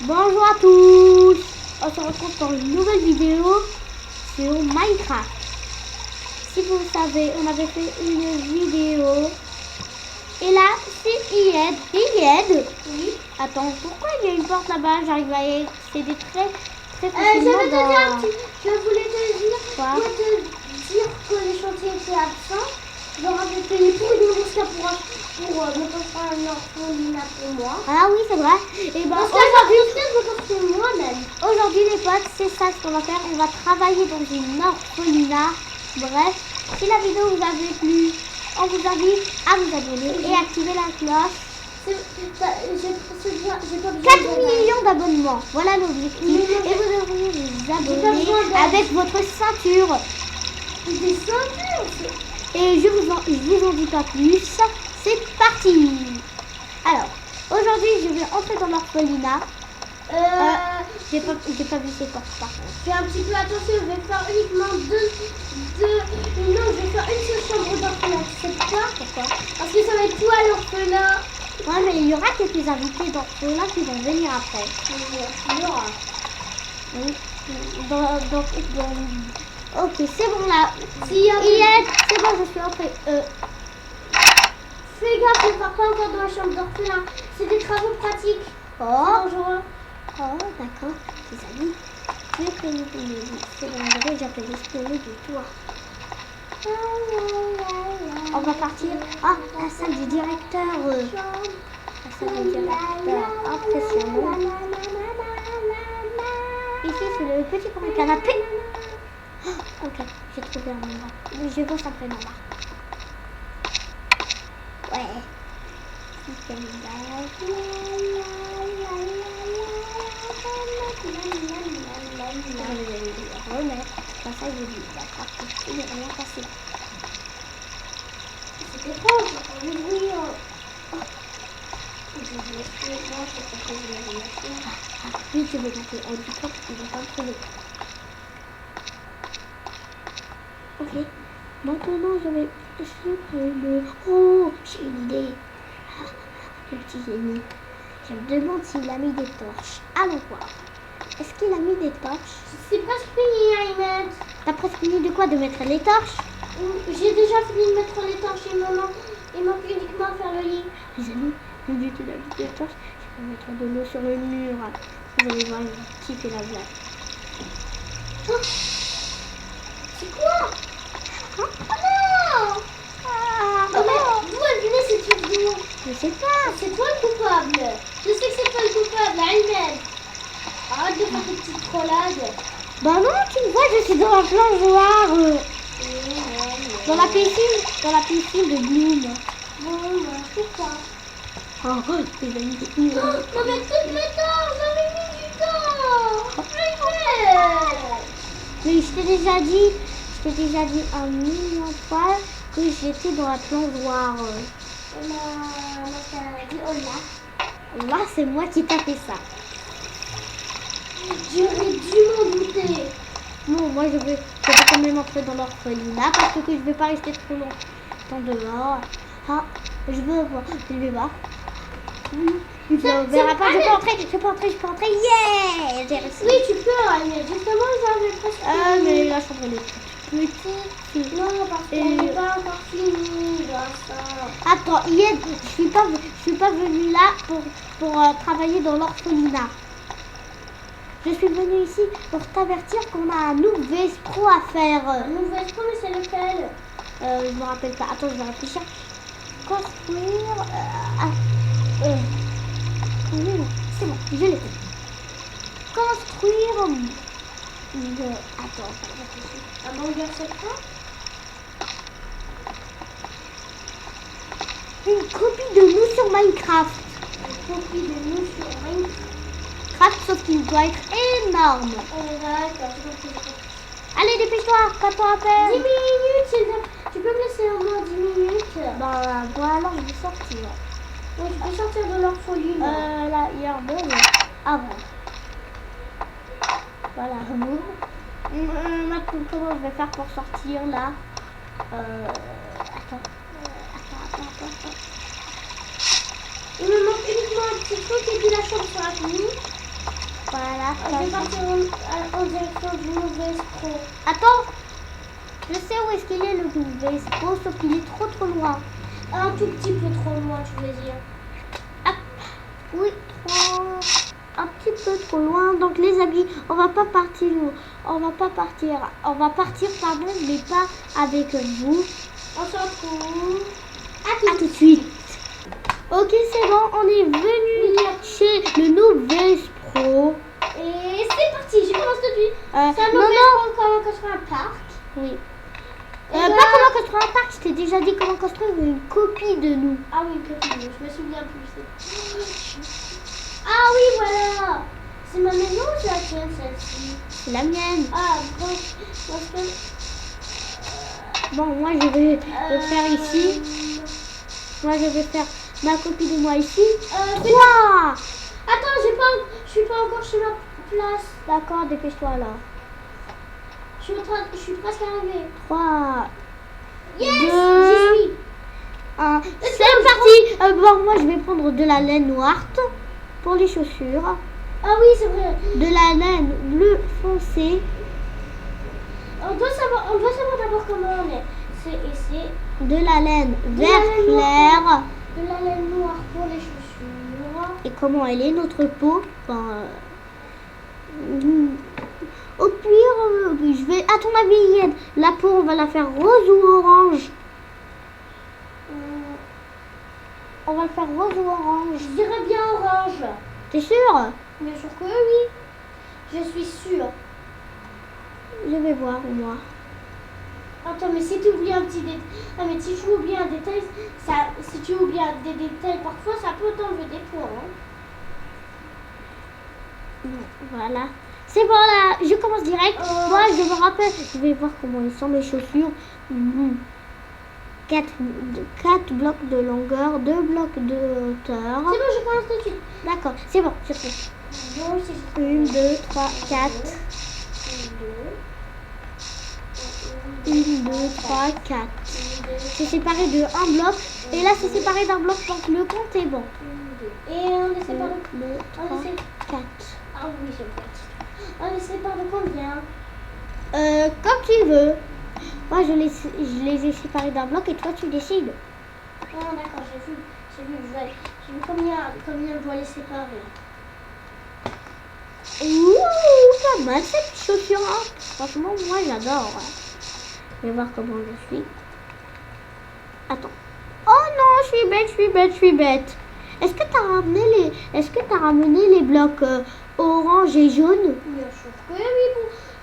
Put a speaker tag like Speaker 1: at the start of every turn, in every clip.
Speaker 1: Bonjour à tous. On se retrouve pour une nouvelle vidéo sur Minecraft. Si vous le savez, on avait fait une vidéo. Et là, c'est Ied. Ied. Oui. Attends, pourquoi il y a une porte là-bas? J'arrive à y accéder très facilement
Speaker 2: Je voulais te dire,
Speaker 1: Quoi?
Speaker 2: que les chantiers étaient absents. Je leur avais payé pour une mouska pour me construire un orphelinat pour moi.
Speaker 1: Ah oui, c'est vrai. Et ben aujourd'hui les potes, c'est ça ce qu'on va faire. On va travailler dans une orphelinat. Bref, si la vidéo vous a plu, on vous invite à vous abonner et activer la cloche.
Speaker 2: J'ai pas besoin
Speaker 1: 4 millions d'abonnements, voilà l'objectif. Et vous devriez vous abonner avec votre ceinture.
Speaker 2: des ceintures.
Speaker 1: Et je vous en dis pas plus. C'est parti. Alors, aujourd'hui je vais entrer dans l'orphelinat. J'ai pas vu ces portes par contre.
Speaker 2: Fais un petit peu attention, je vais faire uniquement non, je vais faire une seule chambre d'orphelin. Tu sais pourquoi? Parce que ça va être tout à l'orphelin.
Speaker 1: Ouais, mais il y aura quelques invités d'orphelins qui vont venir après.
Speaker 2: Il y aura.
Speaker 1: Oui. Ok, c'est bon là. C'est bon, je suis entrée.
Speaker 2: Fais gaffe, ne pars pas encore dans la chambre d'orphelin. C'est des travaux pratiques.
Speaker 1: Oh,
Speaker 2: Dangereux.
Speaker 1: oh, d'accord. Les amis, je vais prendre c'est bon, j'ai appelé l'espionner du toit. On va partir. Ah, la salle du directeur. La salle du directeur. Impressionnant. Ici, c'est le petit grand canapé. Oh, ok, j'ai trouvé un endroit. Je vais s'entrer là-bas. Ouais. Remettre. Comme ça, je dis, d'accord, il n'est rien passé.
Speaker 2: C'est étrange, on est bruit.
Speaker 1: Oui, je vais monter. On dit pas qu'il va pas me trouver. Ok. Maintenant, je vais supprimer. Oh, j'ai une idée. Le petit génie. Je me demande s'il a mis des torches. Allons voir. Est-ce qu'il a mis des torches?
Speaker 2: C'est presque fini, Ayman.
Speaker 1: T'as presque fini de quoi? De mettre les torches?
Speaker 2: J'ai déjà fini de mettre les torches et il manque uniquement à faire le lit.
Speaker 1: Les amis, vu qu'il a mis des torches, je vais mettre de l'eau sur le mur. Vous allez voir, il va kiffer la blague.
Speaker 2: Oh. C'est quoi? Oh non!
Speaker 1: Ah,
Speaker 2: Mais d'où elle venait cette vidéo?
Speaker 1: je sais pas.
Speaker 2: C'est toi le coupable. Je sais que c'est toi le coupable, Ayman. Arrête de faire des petites trollades.
Speaker 1: Bah non, tu me vois, je suis dans la plongeoire. Dans la piscine de Bloom.
Speaker 2: Bon, pourquoi?
Speaker 1: Oh, les amis,
Speaker 2: Non, mais toutes mes torches, j'avais mis du temps. Ayman.
Speaker 1: mais je t'ai déjà dit un million de fois que j'étais dans la plongeoire. Là, c'est moi qui t'ai fait ça.
Speaker 2: J'aurais dû m'en douter.
Speaker 1: Non, moi je vais quand même entrer dans l'orphelinat parce que je vais pas rester trop longtemps dehors. Ah, je vais voir. Je verrai pas, je peux entrer. Yeah! J'ai réussi.
Speaker 2: Oui, tu peux, Ayman. Justement, j'avais presque fini.
Speaker 1: Mais la chambre elle est petite.
Speaker 2: Non, parce qu'on n'est pas encore fini.
Speaker 1: Attends, Ied, je suis pas venue là pour travailler dans l'orphelinat. Je suis venue ici pour t'avertir qu'on a un nouveau escroc à faire.
Speaker 2: Un nouveau escroc, mais c'est lequel?
Speaker 1: Je me rappelle pas. Attends, je vais réfléchir. Construire. C'est bon, je l'ai fait. Construire. Attends, je réfléchis.
Speaker 2: Un bunker secret?
Speaker 1: Une copie de nous sur Minecraft.
Speaker 2: Une copie de nous sur Minecraft.
Speaker 1: Sauf qu'il doit être énorme. Allez, dépêche-toi, pas ton appel.
Speaker 2: 10 minutes, tu peux me laisser au moins 10 minutes?
Speaker 1: Bah, bon, alors je vais sortir.
Speaker 2: Oui, je peux sortir de l'orphelinat.
Speaker 1: Là, il y a un bon. Ah bon. Voilà, bon. Maintenant, comment je vais faire pour sortir là? Attends.
Speaker 2: Il me manque uniquement un petit truc et puis la chambre sera finie.
Speaker 1: Voilà.
Speaker 2: Je vais partir en direction du mauvais pro.
Speaker 1: Attends. Je sais où est-ce qu'il est le mauvais pro, sauf qu'il est trop loin.
Speaker 2: Un tout petit peu trop loin, tu veux dire.
Speaker 1: Hop. Oui, un petit peu trop loin. Donc les amis, on va partir, pardon, mais pas avec vous.
Speaker 2: On se retrouve.
Speaker 1: À tout de suite. Ok, c'est bon, on est venu chez le Nouvelle Pro.
Speaker 2: Et c'est parti, je commence tout de suite. C'est un
Speaker 1: Non,
Speaker 2: mauvais
Speaker 1: non.
Speaker 2: pro, comment construire un parc.
Speaker 1: Oui.
Speaker 2: Et
Speaker 1: Pas
Speaker 2: là-
Speaker 1: comment construire un parc, je t'ai déjà dit comment construire une copie de nous.
Speaker 2: Ah oui, je me souviens plus. Ah oui, voilà. C'est ma maison ou c'est la tienne, celle-ci?
Speaker 1: C'est la mienne.
Speaker 2: Ah, bon, parce que...
Speaker 1: Bon, moi je vais le faire ici. Moi je vais faire ma copie de moi ici. 3.
Speaker 2: Attends, je suis pas encore chez ma place.
Speaker 1: D'accord, dépêche-toi alors.
Speaker 2: Je suis presque arrivée.
Speaker 1: 3.
Speaker 2: Yes,
Speaker 1: 2.
Speaker 2: j'y suis.
Speaker 1: 1. C'est parti. Bon, moi je vais prendre de la laine noire pour les chaussures.
Speaker 2: Ah oui, c'est vrai.
Speaker 1: De la laine bleu foncé.
Speaker 2: On doit savoir d'abord comment on est. C'est
Speaker 1: De la laine
Speaker 2: De
Speaker 1: vert
Speaker 2: la laine
Speaker 1: clair.
Speaker 2: de la laine noire pour les chaussures.
Speaker 1: Et comment elle est notre peau? Au pire, je vais. À ton avis, Yann, la peau, on va la faire rose ou orange? On va le faire rose ou orange?
Speaker 2: Je dirais bien orange.
Speaker 1: T'es sûr?
Speaker 2: Bien sûr que oui. Je suis sûre.
Speaker 1: Je vais voir, moi.
Speaker 2: Attends, mais si tu oublies un petit détail. Ah, mais si tu oublies un détail, si tu oublies des détails, parfois ça peut t'enlever des points. Hein.
Speaker 1: Voilà. C'est bon là, je commence direct. Moi, je me rappelle. Je vais voir comment ils sont mes chaussures. 4 blocs de longueur, 2 blocs de hauteur.
Speaker 2: C'est bon, je commence tout de suite.
Speaker 1: D'accord, c'est bon, je fais.
Speaker 2: Donc, c'est
Speaker 1: 1, 2, 3, 4. 1, 2, 3, 4. C'est séparé de un bloc. Et là, c'est séparé d'un bloc, donc le compte est bon.
Speaker 2: Et on est
Speaker 1: 2,
Speaker 2: séparé.
Speaker 1: 3, 4.
Speaker 2: Ah oui, j'ai fait. On est séparé de combien?
Speaker 1: Comme tu veux. Moi, je les ai séparés d'un bloc et toi, tu décides.
Speaker 2: Ah d'accord, j'ai vu combien je dois les séparer.
Speaker 1: Ouh, pas mal cette chaussure. Hein. Franchement, moi, j'adore. Je vais voir comment je suis. Attends. Oh non, je suis bête. Est-ce que tu as ramené les blocs orange et jaune?
Speaker 2: Bien sûr que oui.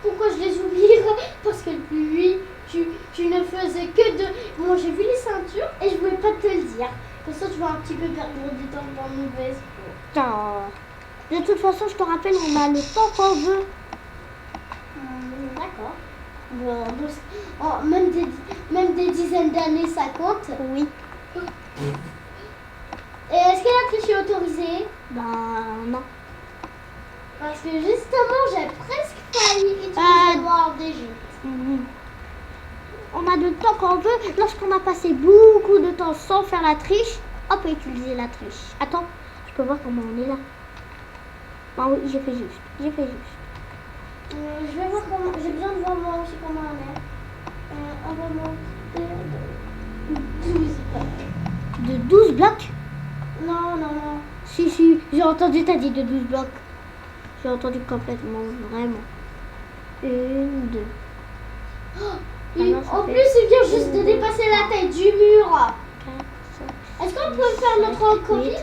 Speaker 2: Pourquoi je les oublierais? Parce que lui, tu ne faisais que de... Bon, j'ai vu les ceintures et je voulais pas te le dire. Comme ça, tu vas un petit peu perdre du temps dans le mauvais.
Speaker 1: Putain. De toute façon, je te rappelle, on a le temps qu'on veut.
Speaker 2: D'accord. Bon, même des dizaines d'années, ça compte.
Speaker 1: Oui.
Speaker 2: Et est-ce que la triche est autorisée?
Speaker 1: Non.
Speaker 2: Parce que justement, j'ai presque failli utiliser Noir d'Égypte.
Speaker 1: On a le temps qu'on veut. Lorsqu'on a passé beaucoup de temps sans faire la triche, on peut utiliser la triche. Attends, je peux voir comment on est là. Ah oui, j'ai fait juste.
Speaker 2: Je vais voir comment. J'ai besoin de voir moi aussi comment on est. On va monter de 12.
Speaker 1: De 12 blocs?
Speaker 2: Non.
Speaker 1: Si, j'ai entendu, t'as dit de 12 blocs. J'ai entendu complètement, vraiment. 1, 2.
Speaker 2: En plus, il vient juste de dépasser la taille du mur.
Speaker 1: 4, 5.
Speaker 2: Est-ce qu'on peut faire notre copie?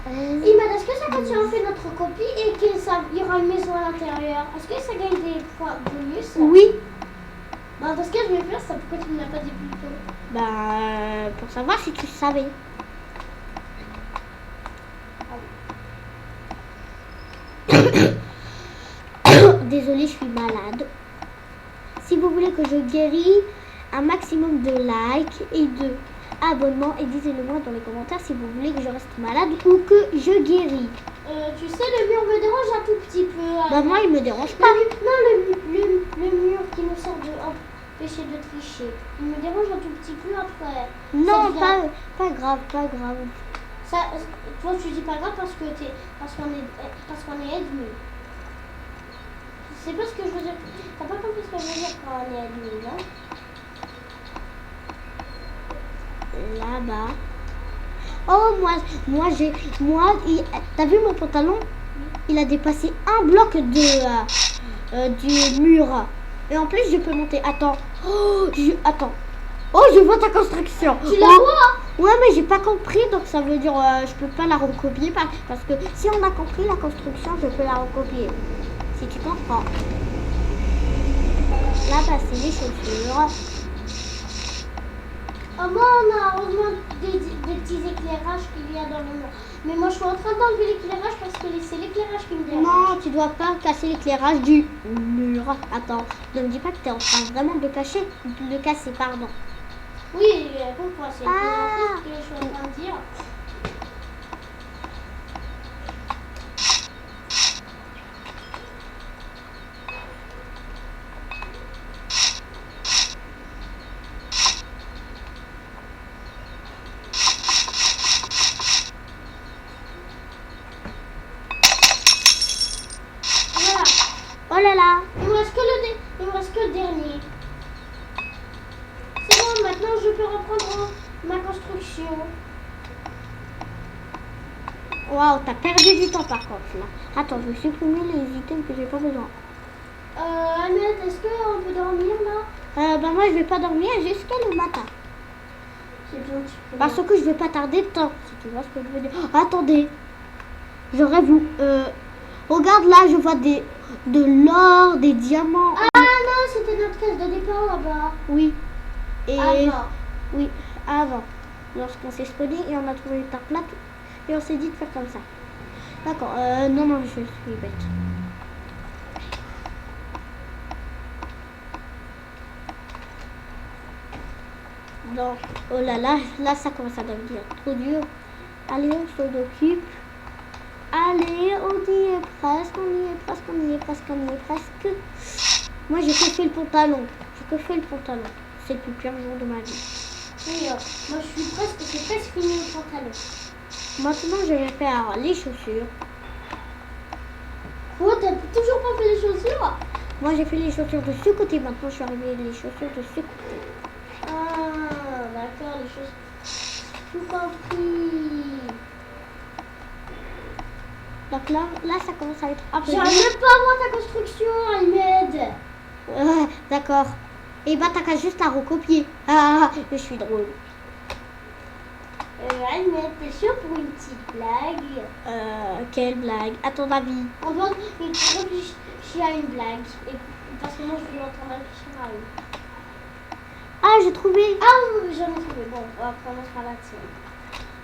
Speaker 2: Imad, est-ce que ça quand si on fait notre copie et qu'il y aura une maison à l'intérieur, est-ce que ça gagne des points bonus?
Speaker 1: Oui.
Speaker 2: Dans ce cas, je vais faire ça. Pourquoi tu ne me l'as pas dit plus tôt?
Speaker 1: Pour savoir si tu savais. Désolée, je suis malade. Si vous voulez que je guéris, un maximum de likes et de abonnements, et dites-le moi dans les commentaires si vous voulez que je reste malade ou que je guéris.
Speaker 2: Tu sais, le mur me dérange un tout petit peu.
Speaker 1: Moi, il me dérange pas.
Speaker 2: Le mur qui nous sert de empêcher de tricher. Il me dérange un tout petit peu après.
Speaker 1: Non, pas grave.
Speaker 2: Ça, toi, tu dis pas grave parce qu'on est ennemis. C'est pas ce que je veux dire. T'as pas compris ce que je veux dire quand on est ennemis, non?
Speaker 1: Là-bas. Oh, t'as vu mon pantalon? Il a dépassé un bloc du mur. Et en plus, je peux monter. Attends. Attends. Oh, je vois ta construction.
Speaker 2: Tu la vois?
Speaker 1: Ouais, mais j'ai pas compris, donc ça veut dire je peux pas la recopier parce que si on a compris la construction, je peux la recopier. Si tu comprends. Là, bah, c'est les chaussures.
Speaker 2: Oh, moi, on a heureusement des petits éclairages qu'il y a dans le mur. Mais moi, je suis en train d'enlever l'éclairage parce que c'est l'éclairage qui me dérange.
Speaker 1: Non, tu dois pas casser l'éclairage du mur. Attends, ne me dis pas que tu es en train vraiment de le casser, pardon.
Speaker 2: Oui, pourquoi c'est ce que je suis en train de dire. Voilà.
Speaker 1: Oh là là.
Speaker 2: Il me reste que le dernier. C'est bon, maintenant je peux reprendre ma construction.
Speaker 1: Waouh, t'as perdu du temps par contre là. Attends, je vais supprimer les items que j'ai pas besoin.
Speaker 2: Annette, est-ce qu'on peut dormir là?
Speaker 1: Ben moi je vais pas dormir jusqu'à le matin.
Speaker 2: C'est bien, tu peux.
Speaker 1: Parce que je vais pas tarder de temps. Si tu vois ce que je veux dire. Oh, attendez. J'aurais voulu. Regarde là, je vois de l'or, des diamants.
Speaker 2: Ah non, c'était notre case de départ là-bas.
Speaker 1: Oui. Et
Speaker 2: Avant.
Speaker 1: oui, avant. Lorsqu'on s'est spawné et on a trouvé une terre plate et on s'est dit de faire comme ça. D'accord. Non, je suis bête. Non. Oh là là ça commence à devenir trop dur. Allez, on s'en occupe. Allez, on y est presque, Moi, j'ai que fait le pantalon. C'est le plus pire jour de ma vie.
Speaker 2: Oui, moi c'est presque fini le pantalon.
Speaker 1: Maintenant, je vais faire les chaussures.
Speaker 2: Quoi, t'as toujours pas fait les chaussures?
Speaker 1: Moi, j'ai fait les chaussures de ce côté. Maintenant, je suis arrivée les chaussures de ce côté.
Speaker 2: Ah, d'accord, les chaussures. Tout compris.
Speaker 1: Donc là, ça commence à être un peu
Speaker 2: J'arrive même pas à voir ta construction, Ahmed.
Speaker 1: d'accord. Et bah, t'as qu'à juste la recopier. Ah, je suis drôle.
Speaker 2: Ahmed, t'es chaud pour une petite blague?
Speaker 1: Quelle blague? À ton avis?
Speaker 2: On va réfléchir à une blague. Parce que moi, je suis en train de réfléchir à une.
Speaker 1: Ah, j'ai trouvé.
Speaker 2: Ah, j'en ai trouvé. Bon, on va commencer par la tienne.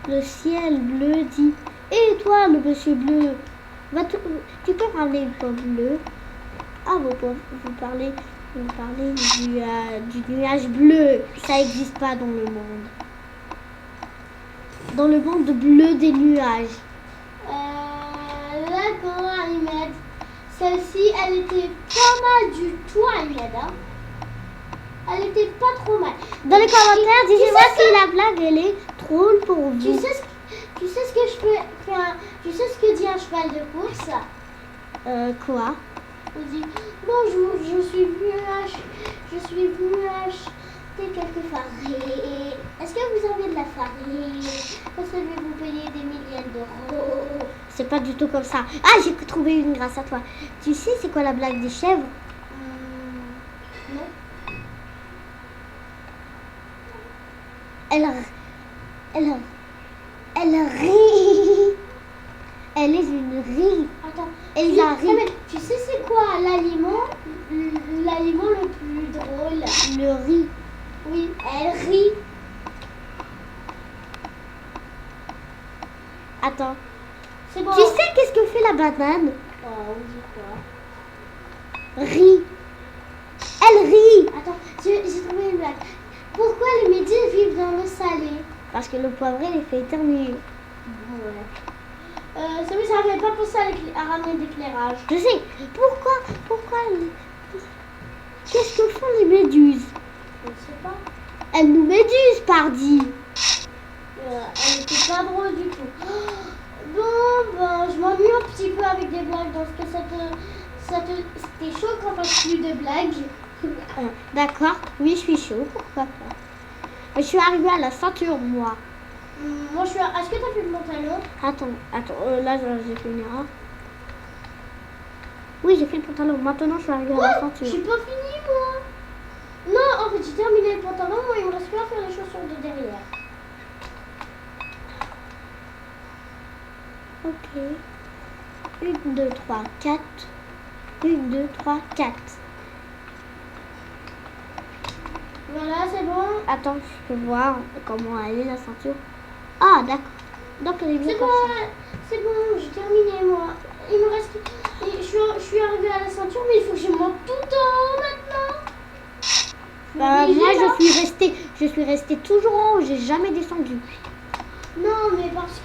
Speaker 1: Le ciel bleu dit. Et toi, le monsieur bleu, tu peux parler une fois bleu? Ah, vous parlez du nuage bleu. Ça n'existe pas dans le monde. Dans le monde bleu des nuages.
Speaker 2: D'accord, Ahmed. Celle-ci, elle était pas mal du tout, Ahmed. Hein. Elle était pas trop mal.
Speaker 1: Dans les commentaires, dites-moi si la blague, elle est drôle pour vous.
Speaker 2: Tu sais ce que je peux faire? Tu sais ce que dit un cheval de course?
Speaker 1: Quoi?
Speaker 2: Il dit bonjour, je suis venu acheter quelques farines. Est-ce que vous avez de la farine? Parce que je vais vous payer des milliers d'euros.
Speaker 1: C'est pas du tout comme ça. Ah, j'ai trouvé une grâce à toi. Tu sais c'est quoi la blague des chèvres?
Speaker 2: Non.
Speaker 1: Elle rit. Elle est une rie.
Speaker 2: Attends.
Speaker 1: Elle a ri.
Speaker 2: Mais tu sais c'est quoi l'aliment le plus drôle?
Speaker 1: Le riz.
Speaker 2: Oui, elle rit.
Speaker 1: Attends.
Speaker 2: C'est bon.
Speaker 1: Tu sais qu'est-ce que fait la banane?
Speaker 2: Oh, on dit quoi?
Speaker 1: Rit. Elle rit.
Speaker 2: Attends, j'ai trouvé une blague. Pourquoi les méduses vivent dans l'eau salée?
Speaker 1: Parce que le poivré les fait éternuer.
Speaker 2: Ouais. Ça m'avait pas pensé à ramener d'éclairage.
Speaker 1: Je sais. Pourquoi qu'est-ce que font les méduses?
Speaker 2: Je ne sais pas.
Speaker 1: Elles nous médusent, pardi.
Speaker 2: Elle était pas drôle du tout. Bon, ben, je m'ennuie un petit peu avec des blagues. Dans ce cas, c'était chaud quand on fasse plus de blagues.
Speaker 1: D'accord, oui, je suis chaud, pourquoi pas. Je suis arrivée à la ceinture, moi.
Speaker 2: Moi, je suis. Est-ce que t'as fait le pantalon?
Speaker 1: Attends, là, j'ai fait une erreur. Oui, j'ai fait le pantalon. Maintenant, je suis arrivée à la
Speaker 2: J'ai
Speaker 1: ceinture.
Speaker 2: pas fini, moi. Non, en fait, j'ai terminé le pantalon. Moi, il me reste plus à faire les chaussures de derrière.
Speaker 1: Ok. 1, 2, 3, 4. 1, 2, 3, 4.
Speaker 2: Voilà, c'est bon.
Speaker 1: Attends, je peux voir comment elle est la ceinture. Ah, d'accord. Donc, elle est bien
Speaker 2: C'est
Speaker 1: comme
Speaker 2: bon,
Speaker 1: ça.
Speaker 2: c'est bon, j'ai terminé, moi. Il me reste. Je suis arrivée à la ceinture, mais il faut que je monte tout en haut maintenant.
Speaker 1: Bah,
Speaker 2: obligée,
Speaker 1: moi,
Speaker 2: là.
Speaker 1: je suis restée toujours en haut. J'ai jamais descendu.
Speaker 2: Non, mais parce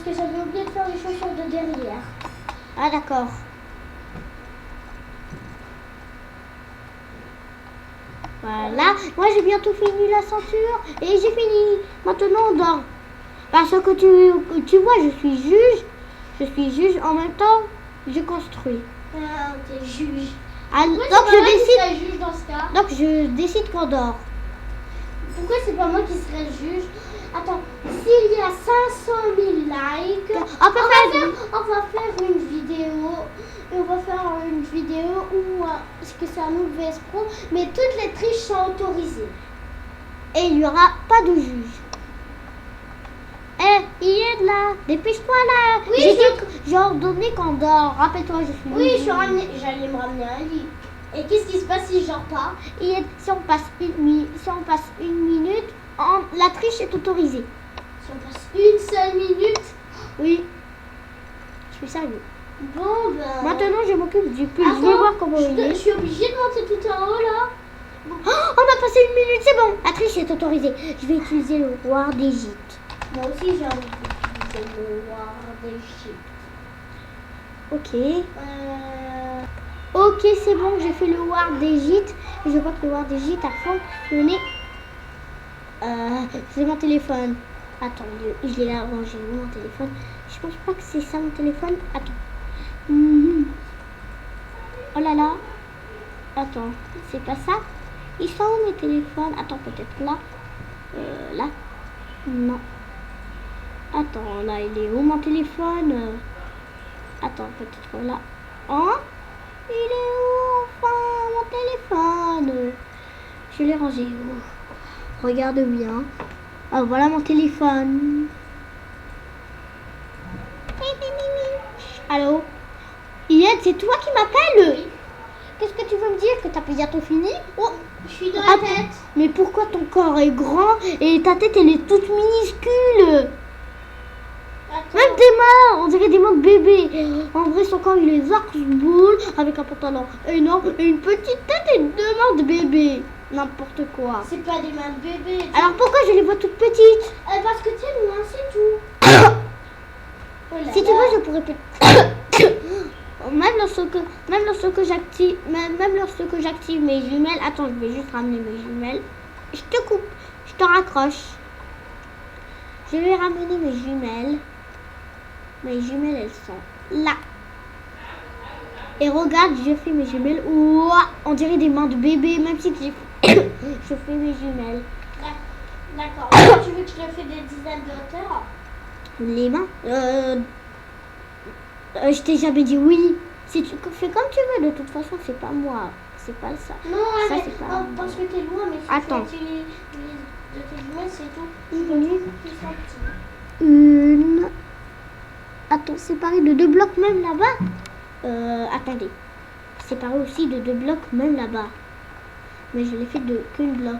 Speaker 2: que j'avais oublié de faire les chaussures de derrière.
Speaker 1: Ah, d'accord. Voilà. Moi, j'ai bientôt fini la ceinture. Et j'ai fini. Maintenant, on dort. Parce que tu vois, je suis juge. Je suis juge. En même temps, je construis.
Speaker 2: Ah, t'es juge.
Speaker 1: Ah,
Speaker 2: Pourquoi
Speaker 1: donc,
Speaker 2: c'est pas
Speaker 1: je
Speaker 2: moi qui
Speaker 1: décide.
Speaker 2: serais juge dans ce cas?
Speaker 1: Donc, je décide qu'on dort.
Speaker 2: Pourquoi c'est pas moi qui serais juge? Attends, s'il y a 500 000 likes,
Speaker 1: On peut faire.
Speaker 2: on va faire une vidéo. Et on va faire une vidéo où parce que c'est un nouveau VS Pro, mais toutes les triches sont autorisées.
Speaker 1: Et il n'y aura pas de juge. Eh, il est là. Dépêche-toi là.
Speaker 2: Oui,
Speaker 1: J'ai ordonné qu'on dort. Rappelle-toi, je suis
Speaker 2: Oui,
Speaker 1: juge.
Speaker 2: j'allais me ramener un lit. Et qu'est-ce qui se passe si je dors pas?
Speaker 1: Et si on passe une minute, la triche est autorisée.
Speaker 2: Si on passe une seule minute?
Speaker 1: Oui. Je suis sérieux.
Speaker 2: Bon, ben.
Speaker 1: Maintenant, je m'occupe du pull. Je vais
Speaker 2: Attends,
Speaker 1: voir comment il
Speaker 2: je
Speaker 1: est.
Speaker 2: suis obligée de monter tout en haut là.
Speaker 1: Oh, on a passé une minute, c'est bon. La triche est autorisée. Je vais utiliser le roi d'Égypte.
Speaker 2: Moi aussi, j'ai envie d'utiliser le roi d'Égypte.
Speaker 1: Ok. Ok, c'est bon, j'ai fait le War d'Égypte. Et je vois que le War d'Égypte a fonctionné. C'est mon téléphone. Attends, je l'ai arrangé où mon téléphone? Je pense pas que c'est ça mon téléphone. Attends. Oh là là. Attends, c'est pas ça? Ils sont où mes téléphones? Attends, peut-être là. Là. Non. Attends, là, il est où mon téléphone? Attends, peut-être là. Oh, il est où enfin mon téléphone? Je l'ai rangé où? Regarde bien. Ah, voilà mon téléphone. Allô? Yed, c'est toi qui m'appelles?
Speaker 2: Oui.
Speaker 1: Qu'est-ce que tu veux me dire? Que t'as bientôt fini? Oh,
Speaker 2: Je suis dans la tête.
Speaker 1: mais pourquoi ton corps est grand et ta tête elle est toute minuscule?
Speaker 2: Attends.
Speaker 1: Même tes mains, on dirait des mains de bébé. En vrai, son corps il est boule avec un pantalon énorme et une petite tête et deux mains de bébé. N'importe quoi.
Speaker 2: C'est pas des mains de bébé.
Speaker 1: Alors pourquoi je les vois toutes petites?
Speaker 2: Parce que t'es loin, c'est tout. Oh là
Speaker 1: Si tu
Speaker 2: là.
Speaker 1: veux, je pourrais peut-être. Même lorsque j'active mes jumelles. Attends, je vais juste ramener mes jumelles. Je te coupe, je te raccroche. Je vais ramener mes jumelles. Mes jumelles, elles sont là. Et regarde, je fais mes jumelles. Ouah, on dirait des mains de bébé, même si je fais mes jumelles.
Speaker 2: D'accord. Tu veux que je le fais des dizaines de hauteur?
Speaker 1: Les mains je t'ai jamais dit oui. Si tu fais comme tu veux, de toute façon, c'est pas moi. C'est pas ça.
Speaker 2: Non,
Speaker 1: Ça,
Speaker 2: mais,
Speaker 1: c'est pas-
Speaker 2: parce que t'es loin, mais si
Speaker 1: Attends.
Speaker 2: tu utilises de tes jumelles, c'est tout.
Speaker 1: Une.
Speaker 2: Plus petit.
Speaker 1: Une. Attends, séparé de 2 blocs même là-bas. Attendez. Séparé aussi de 2 blocs même là-bas. Mais je l'ai fait de qu'une bloc.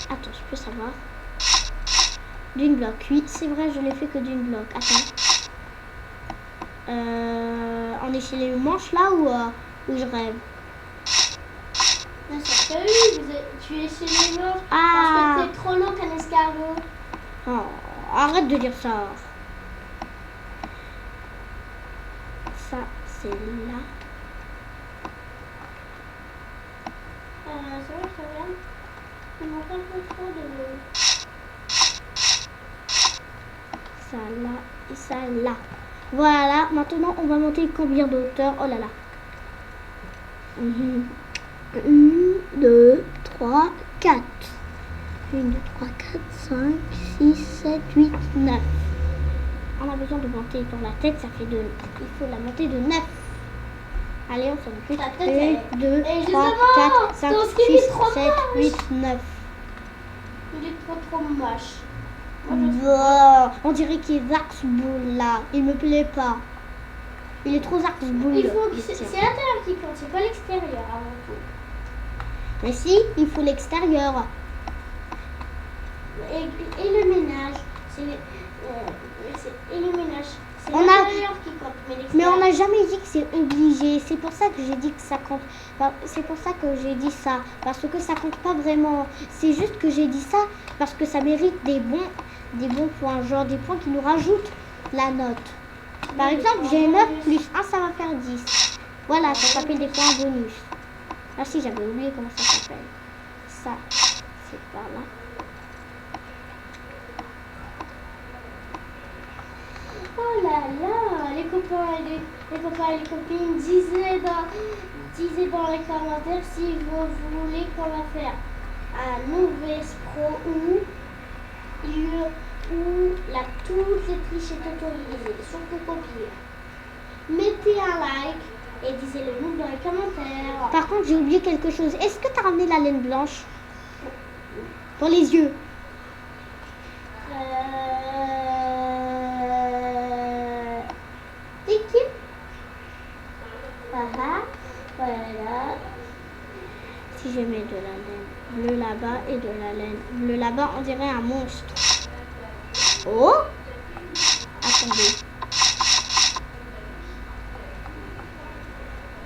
Speaker 1: Attends, je peux savoir. D'une bloc. Oui, c'est vrai, je l'ai fait que d'une bloc. Attends. On est chez les manches là ou je rêve?
Speaker 2: Bien sûr que oui, tu es chez les morts.
Speaker 1: Ah.
Speaker 2: Parce que t'es trop long qu'un escargot.
Speaker 1: Oh, arrête de dire ça. Ça, c'est là.
Speaker 2: C'est vrai que ça vient. Il manque un peu trop de.
Speaker 1: ça là et ça là. Voilà, maintenant on va monter combien de hauteur? Oh là là. 1, 2, 3, 4. 1, 2, 3, 4, 5, 6, 7, 8, 9. On a besoin de monter pour la tête, ça fait 2. Il faut la monter de 9. Allez, on s'en occupe. 1, 2, 3, 4, 5, 6, 7, 8, 9.
Speaker 2: Il est trop moche.
Speaker 1: On dirait qu'il est Zarksbull là. Il me plaît pas. Il est trop Zarksbull.
Speaker 2: C'est l'intérieur qui compte, c'est pas l'extérieur avant tout.
Speaker 1: Mais si, il faut l'extérieur.
Speaker 2: Et le ménage, et le ménage, c'est l'intérieur qui compte.
Speaker 1: Mais on n'a jamais dit que c'est obligé. C'est pour ça que j'ai dit que ça compte. C'est pour ça que j'ai dit ça. Parce que ça compte pas vraiment. C'est juste que j'ai dit ça parce que ça mérite des bons points. Genre des points qui nous rajoutent la note. Par exemple, j'ai 9 plus 1, ça va faire 10. Voilà, ça s'appelle des points bonus. Ah si, j'avais oublié comment ça s'appelle. Ça, c'est par là.
Speaker 2: Oh là là, les copains et les copines disaient dans les commentaires si vous voulez qu'on va faire un nouvel Pro où toutes les triches sont autorisées, surtout copier. Mettez un like et disez-le nous dans les commentaires.
Speaker 1: Par contre, j'ai oublié quelque chose. Est-ce que tu as ramené la laine blanche pour les yeux?
Speaker 2: Équipe. Voilà.
Speaker 1: Si je mets de la laine bleue là-bas et de la laine bleue là-bas, on dirait un monstre. Oh! Attendez.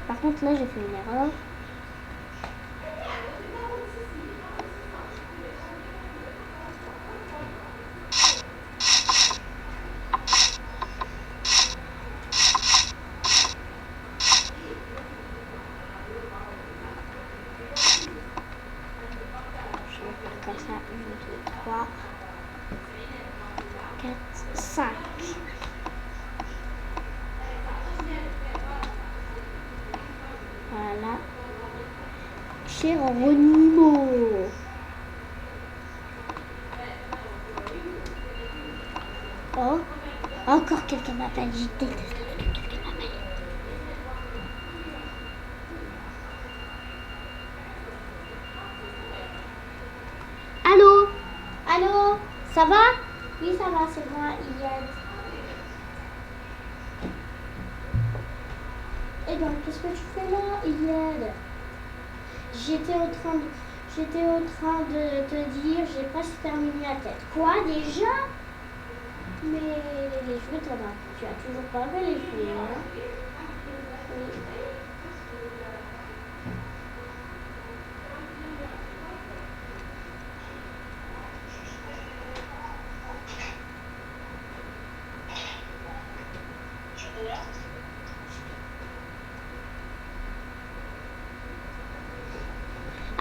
Speaker 1: Par contre, là, j'ai fait une erreur. Comme ça, 1, 2, 3, 4, 5. Voilà. Geronimo. Oh, encore quelqu'un m'appelle. Je déteste quand quelqu'un m'appelle. Allô?
Speaker 2: Allô?
Speaker 1: Ça va?
Speaker 2: Oui, ça va, c'est moi, Iyad. Et donc, qu'est-ce que tu fais là, Iyad? J'étais au train de te dire, j'ai presque terminé la tête. Quoi, déjà? Mais les cheveux, tu as toujours pas fait les cheveux, hein? Oui.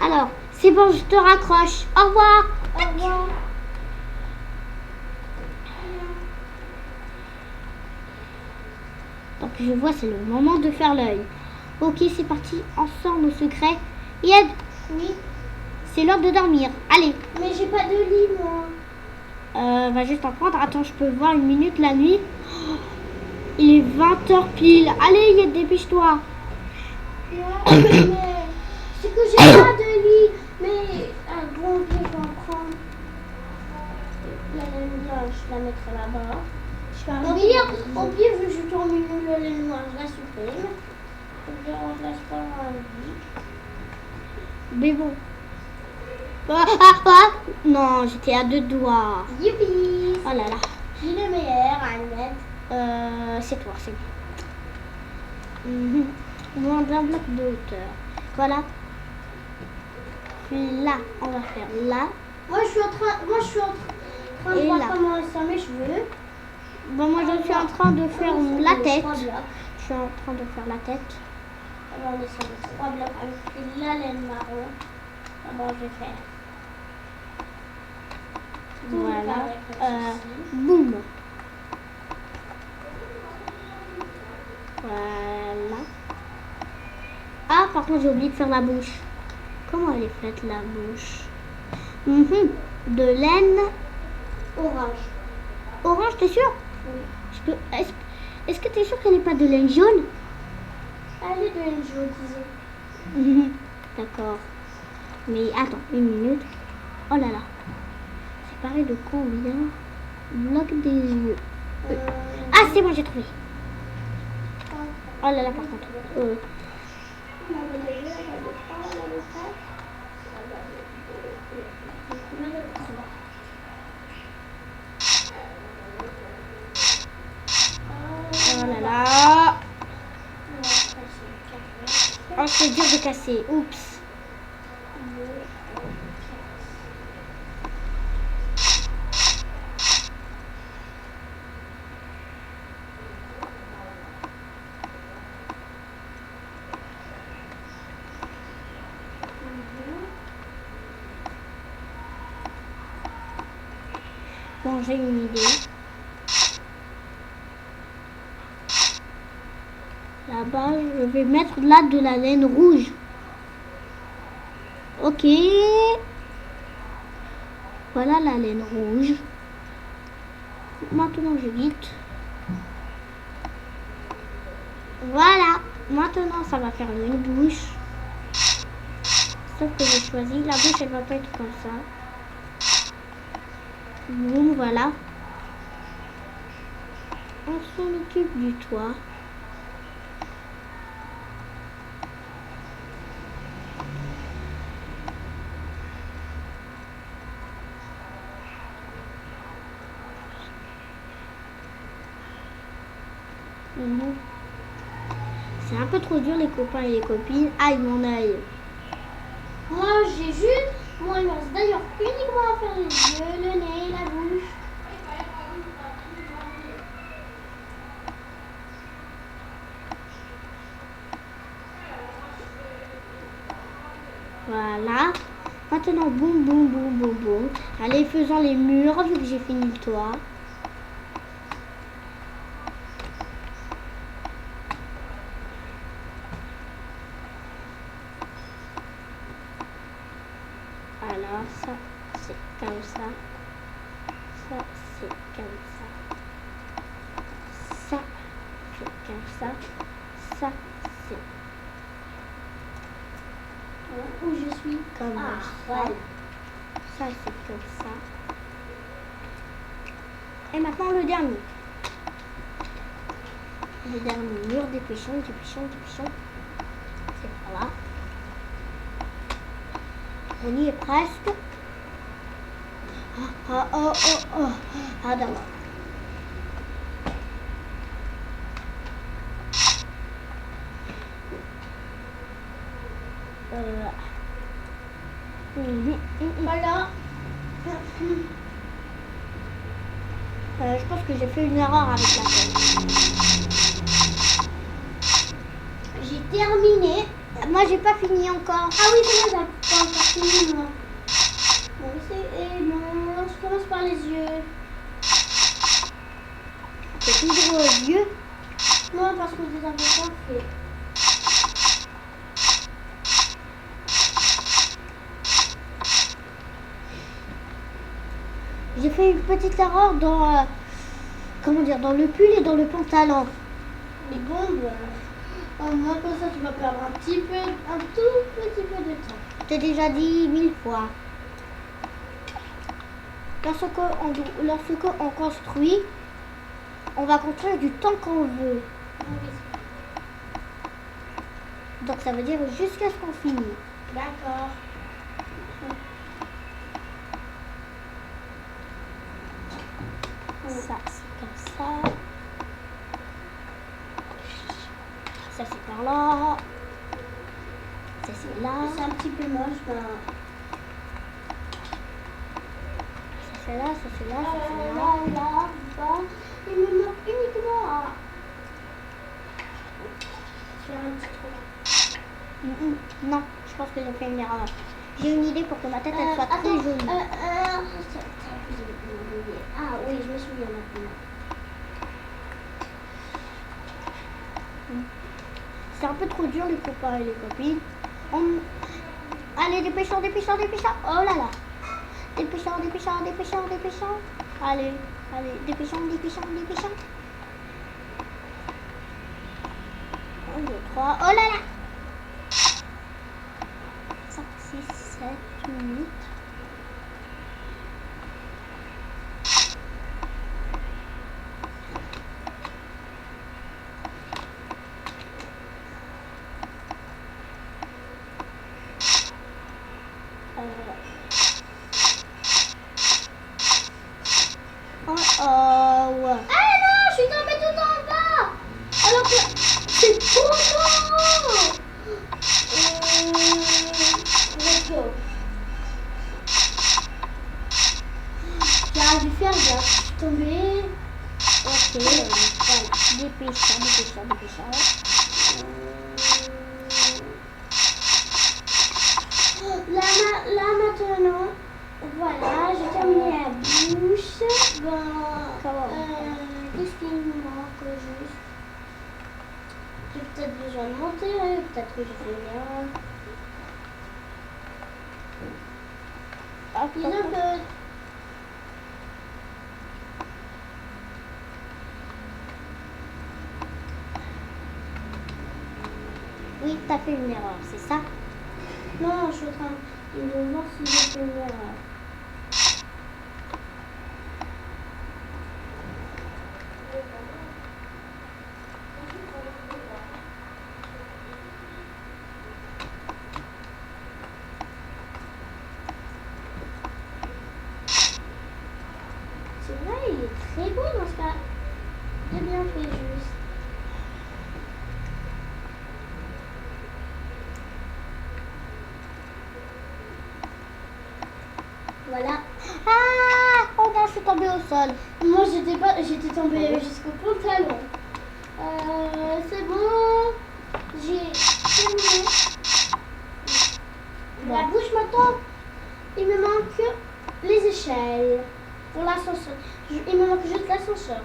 Speaker 1: Alors, c'est bon, je te raccroche. Au revoir.
Speaker 2: Au revoir.
Speaker 1: Donc je vois, c'est le moment de faire l'œil. Ok, c'est parti, on sort nos secrets. Yed,
Speaker 2: Oui,
Speaker 1: c'est l'heure de dormir. Allez,
Speaker 2: mais j'ai pas de lit, moi.
Speaker 1: va juste en prendre. Attends, je peux voir une minute la nuit. Oh, il est 20h pile. Allez, Yed, dépêche-toi.
Speaker 2: Ouais, mais c'est que j'ai pas de lit. Mais bon, ok, je vais en prendre. La laine blanche, je la mettrai là-bas. Au pire, vu que je tourne une la laine noire, je la supprime. Je ne remplace pas un lit.
Speaker 1: Mais bon. Non, j'étais à 2 doigts.
Speaker 2: Youpi!
Speaker 1: Oh là là.
Speaker 2: Qui est le meilleur, Ahmed?
Speaker 1: C'est toi, c'est bon. Moins d'un bloc de hauteur. Voilà. Puis là, on va faire là.
Speaker 2: Moi, je suis en train de
Speaker 1: Et
Speaker 2: voir
Speaker 1: là.
Speaker 2: comment sont mes cheveux.
Speaker 1: Bon, moi, je suis en train de faire la tête.
Speaker 2: 3 blocs.
Speaker 1: Je suis en train de faire la tête.
Speaker 2: Alors, on est sur les 3 blocs avec la laine marron. D'abord, je vais faire.
Speaker 1: Voilà.
Speaker 2: Avec ceci.
Speaker 1: Boum. Voilà. Ah, par contre, j'ai oublié de faire la bouche. Comment elle est faite, la bouche? De laine
Speaker 2: Orange.
Speaker 1: orange, t'es sûr?
Speaker 2: Oui.
Speaker 1: Est-ce que t'es sûr qu'elle n'est pas de laine jaune?
Speaker 2: Elle est de laine jaune, disons.
Speaker 1: D'accord. Mais attends, une minute. Oh là là. C'est pareil de combien? Bloc des yeux. Ah, c'est bon, j'ai trouvé. Oh là là, par contre. Oh là là. Oh, c'est dur de casser. Oups. Bon, j'ai une idée. Là-bas, je vais mettre là de la laine rouge. Ok. Voilà la laine rouge. Maintenant, je guide. Voilà. Maintenant, ça va faire une bouche. Sauf que j'ai choisi. La bouche, elle va pas être comme ça. Boum, voilà. On s'en occupe du toit. C'est un peu trop dur, les copains et les copines. Aïe, mon œil.
Speaker 2: Moi, j'ai juste. Moi, il me reste d'ailleurs uniquement à faire les yeux, le nez, la bouche.
Speaker 1: Voilà. Maintenant, boum, boum, boum, boum, boum. Allez, faisons les murs, vu que j'ai fini le toit. Alors, ça, c'est comme ça. Ça, c'est comme ça. Ça, c'est comme ça. Ça, c'est
Speaker 2: Où je suis.
Speaker 1: comme
Speaker 2: Ah,
Speaker 1: ça.
Speaker 2: voilà.
Speaker 1: Ça, c'est comme ça. Et maintenant, le dernier. Le dernier mur, dépêchons, dépêchons, dépêchons. C'est par là. On y est presque. Ah, d'accord.
Speaker 2: Voilà.
Speaker 1: Je pense que j'ai fait une erreur avec la tête.
Speaker 2: J'ai terminé.
Speaker 1: Moi, j'ai pas fini encore.
Speaker 2: Ah oui, c'est vrai, j'ai pas encore fini, moi. Bon, bon, je commence par les yeux.
Speaker 1: C'est toujours aux yeux.
Speaker 2: Non, parce que je les avais pas fait.
Speaker 1: J'ai fait une petite erreur dans, comment dire, dans le pull et dans le pantalon.
Speaker 2: Mais bon, au moins comme ça, tu vas perdre un tout petit peu de temps.
Speaker 1: Je t'ai déjà dit 1000 fois. Lorsqu'on construit, on va construire du temps qu'on veut.
Speaker 2: Oui.
Speaker 1: Donc ça veut dire jusqu'à ce qu'on finisse.
Speaker 2: D'accord.
Speaker 1: Ça, c'est comme ça. Ça, c'est par là. Ça, c'est là.
Speaker 2: C'est un petit peu moche, ben.
Speaker 1: Ça, c'est là, ça, c'est là, ça, c'est là.
Speaker 2: Là, bas. Il me manque uniquement à faire un petit truc.
Speaker 1: Non, je pense que j'ai fait une erreur. J'ai une idée pour que ma tête elle soit très jolie.
Speaker 2: Ah oui, je me souviens maintenant.
Speaker 1: C'est un peu trop dur les copains et les copines. Allez, dépêchons. Oh là là. Dépêchons. Allez, dépêchons. 1, 2, 3. Oh là là. 5, 6, 7, 8. Oh, ouais.
Speaker 2: Ah non, je suis tombée tout en bas. Alors que c'est trop long. Let's go. J'aurais dû faire gaffe. Je suis tombée.
Speaker 1: Ok, voilà. Dépêchons.
Speaker 2: Là maintenant, voilà, j'ai terminé la bouche. Qu'est-ce qu'il me manque juste? J'ai peut-être besoin de monter, peut-être que j'ai fait une erreur. Il y a un peu.
Speaker 1: Oui, t'as fait une erreur, c'est ça?
Speaker 2: Non, je suis en train de voir si j'ai fait une erreur. C'est vrai, il est très beau dans ce cas. J'ai bien fait juste. Voilà.
Speaker 1: Ah! Oh non, je suis tombée au sol.
Speaker 2: Moi, j'étais tombée jusqu'au pantalon. C'est bon. J'ai terminé. La bouche maintenant. Il me manque les échelles pour l'ascenseur. Il me manque juste l'ascenseur.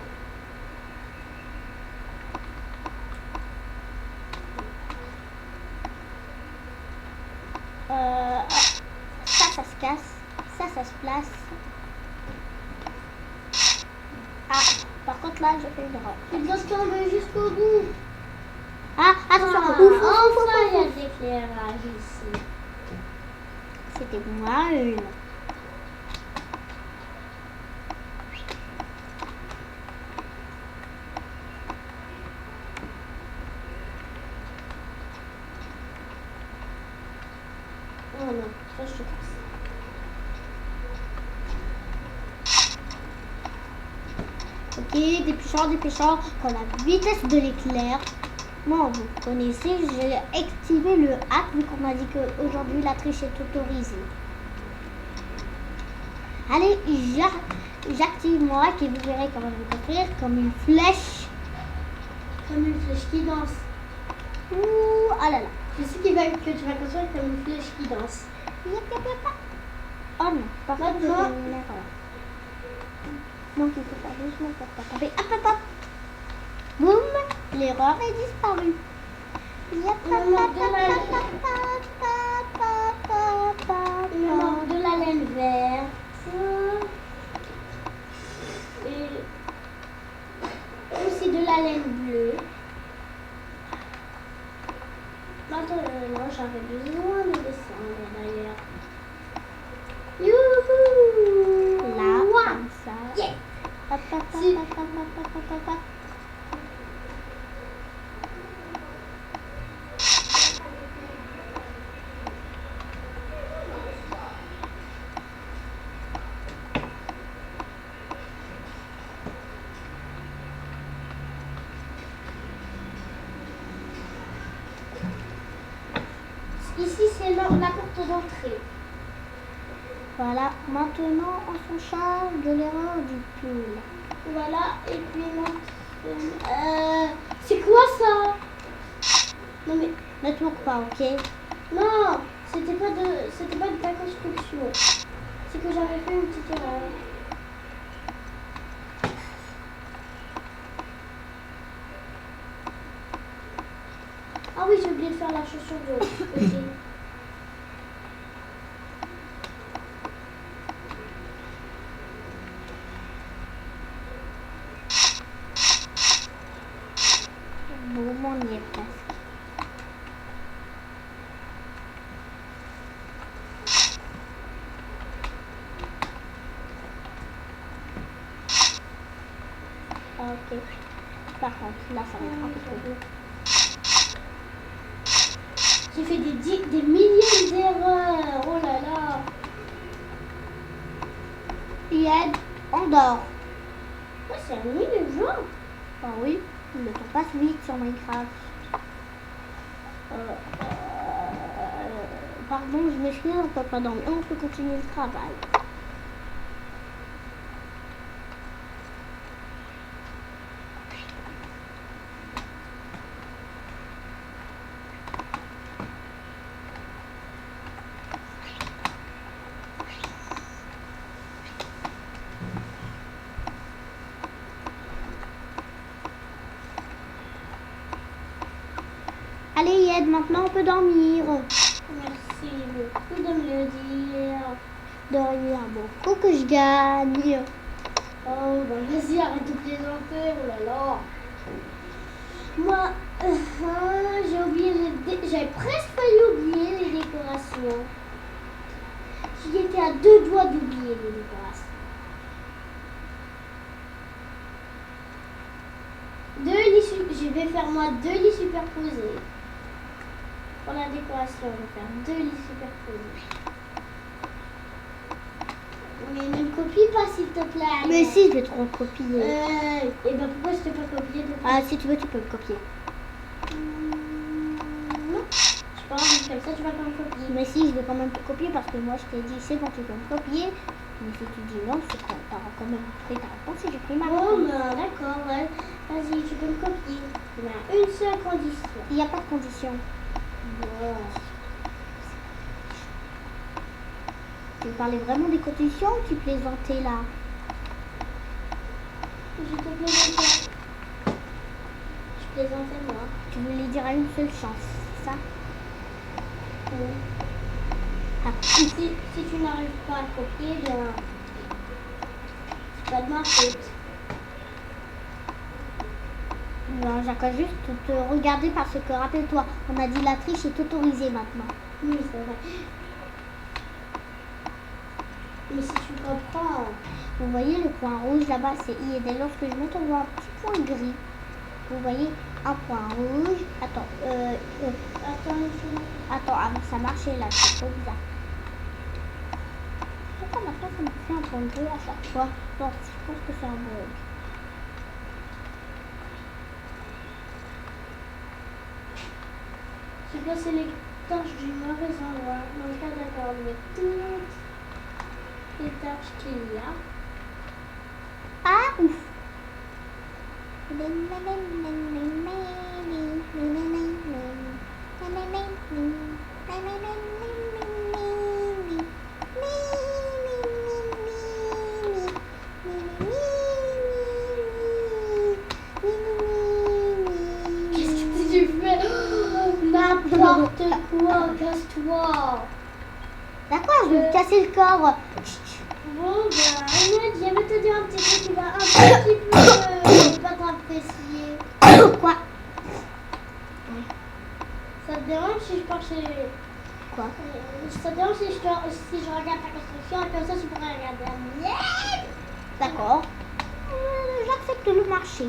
Speaker 1: Ça se casse. Ça se place. Ah, par contre là, j'ai fait une erreur.
Speaker 2: Il doit tomber jusqu'au bout.
Speaker 1: Ah, attention.
Speaker 2: Enfin, il y a de l'éclairage ici.
Speaker 1: C'était moi une.
Speaker 2: Oh non, ça je te casse.
Speaker 1: Ok, dépêchons. Quand la vitesse de l'éclair. Bon, vous connaissez, j'ai activé le hack vu qu'on m'a dit qu'aujourd'hui la triche est autorisée. Allez, j'active mon hack et vous verrez comment je vais construire comme une flèche.
Speaker 2: Comme une flèche qui danse.
Speaker 1: Ouh, ah là là.
Speaker 2: Je sais que tu vas construire comme une flèche qui danse.
Speaker 1: Oh non, par contre, j'ai fait
Speaker 2: Maintenant.
Speaker 1: une erreur. Donc il faut faire doucement pour pas tomber. Hop. Boum, l'erreur est disparue.
Speaker 2: Il me manque de la laine verte. Et aussi de la laine bleue. Maintenant, j'avais besoin de descendre d'ailleurs. Youhou!
Speaker 1: Là,
Speaker 2: Ouah!
Speaker 1: comme ça.
Speaker 2: Yeah!
Speaker 1: Hop.
Speaker 2: Ici, c'est la porte d'entrée.
Speaker 1: Voilà, maintenant on s'en charge de l'erreur du pull.
Speaker 2: Voilà, et puis maintenant. C'est quoi ça? Non, mais.
Speaker 1: Ne te moque pas, ok?
Speaker 2: Non! C'était pas de ta construction. C'est que j'avais fait une petite erreur. Ah oui, j'ai oublié de faire la chaussure de l'autre côté.
Speaker 1: Bon, on y est presque. Ok. Par contre, là, ça va être un peu trop dur.
Speaker 2: J'ai fait des milliers d'erreurs. Oh là là.
Speaker 1: Yed, on dort.
Speaker 2: Ouais, c'est un nuit le jour.
Speaker 1: Ah oui, le temps passe vite sur Minecraft. Pardon, je m'excuse, on peut pas dormir. On peut continuer le travail. Allez Yed, maintenant on peut dormir.
Speaker 2: Merci beaucoup de me le dire.
Speaker 1: De rien, beaucoup que je gagne.
Speaker 2: Oh, bah vas-y, arrête de plaisanter. Oh là là. Moi, j'ai oublié j'avais presque failli oublier les décorations. J'y étais à 2 doigts d'oublier les décorations. Je vais faire moi 2 lits superposés. Pour la décoration, je vais faire 2 lits superposés. Mais ne me copie pas s'il te plaît.
Speaker 1: Mais si, je vais te recopier.
Speaker 2: Et ben pourquoi je t'ai pas copié de
Speaker 1: Ah, si tu veux, tu peux me copier.
Speaker 2: Non, je pas envie comme ça, tu vas pas me copier.
Speaker 1: Mais si, je vais quand même te copier parce que moi je t'ai dit c'est bon, tu peux me copier. Mais si tu dis non, c'est quand t'auras quand même pris ta réponse et j'ai pris ma
Speaker 2: Bon,
Speaker 1: réponse.
Speaker 2: ben d'accord, ouais. Vas-y, tu peux me copier. Il y a une seule condition.
Speaker 1: Il n'y a pas de condition.
Speaker 2: Bon.
Speaker 1: Tu parlais vraiment des conditions ou tu plaisantais là?
Speaker 2: Je te plaisantais. Je plaisantais moi.
Speaker 1: Tu voulais dire à une seule chance, c'est ça?
Speaker 2: Oui.
Speaker 1: Ah.
Speaker 2: Si tu n'arrives pas à copier, bien, c'est pas de ma faute.
Speaker 1: Non, j'accorde juste te regarder parce que rappelle-toi, on a dit la triche est autorisée maintenant.
Speaker 2: Oui, c'est vrai. Mais si tu comprends,
Speaker 1: Vous voyez le point rouge là-bas, c'est I et D. Lorsque je monte, on voit un petit point gris. Vous voyez un point rouge. Attends, attends, avant ça marchait là, c'est trop bizarre. Pourquoi maintenant ça me fait un point bleu à chaque fois? Non, je pense que c'est un bug.
Speaker 2: j'ai placé les torches du mauvais endroit. Dans le cas d'accord avec toutes les torches qu'il y a.
Speaker 1: Ah, ouf!
Speaker 2: Qu'est-ce que tu fais? N'importe quoi, casse-toi.
Speaker 1: D'accord, je vais me casser le corps.
Speaker 2: Bon, ben, Ahmed, je vais te dire un petit truc qui va un petit peu pas t'apprécier.
Speaker 1: Quoi?
Speaker 2: Ça te dérange si je pars chez...
Speaker 1: Quoi?
Speaker 2: Ça te dérange si je regarde ta construction et comme ça tu pourrais regarder la mienne?
Speaker 1: D'accord. J'accepte le marché.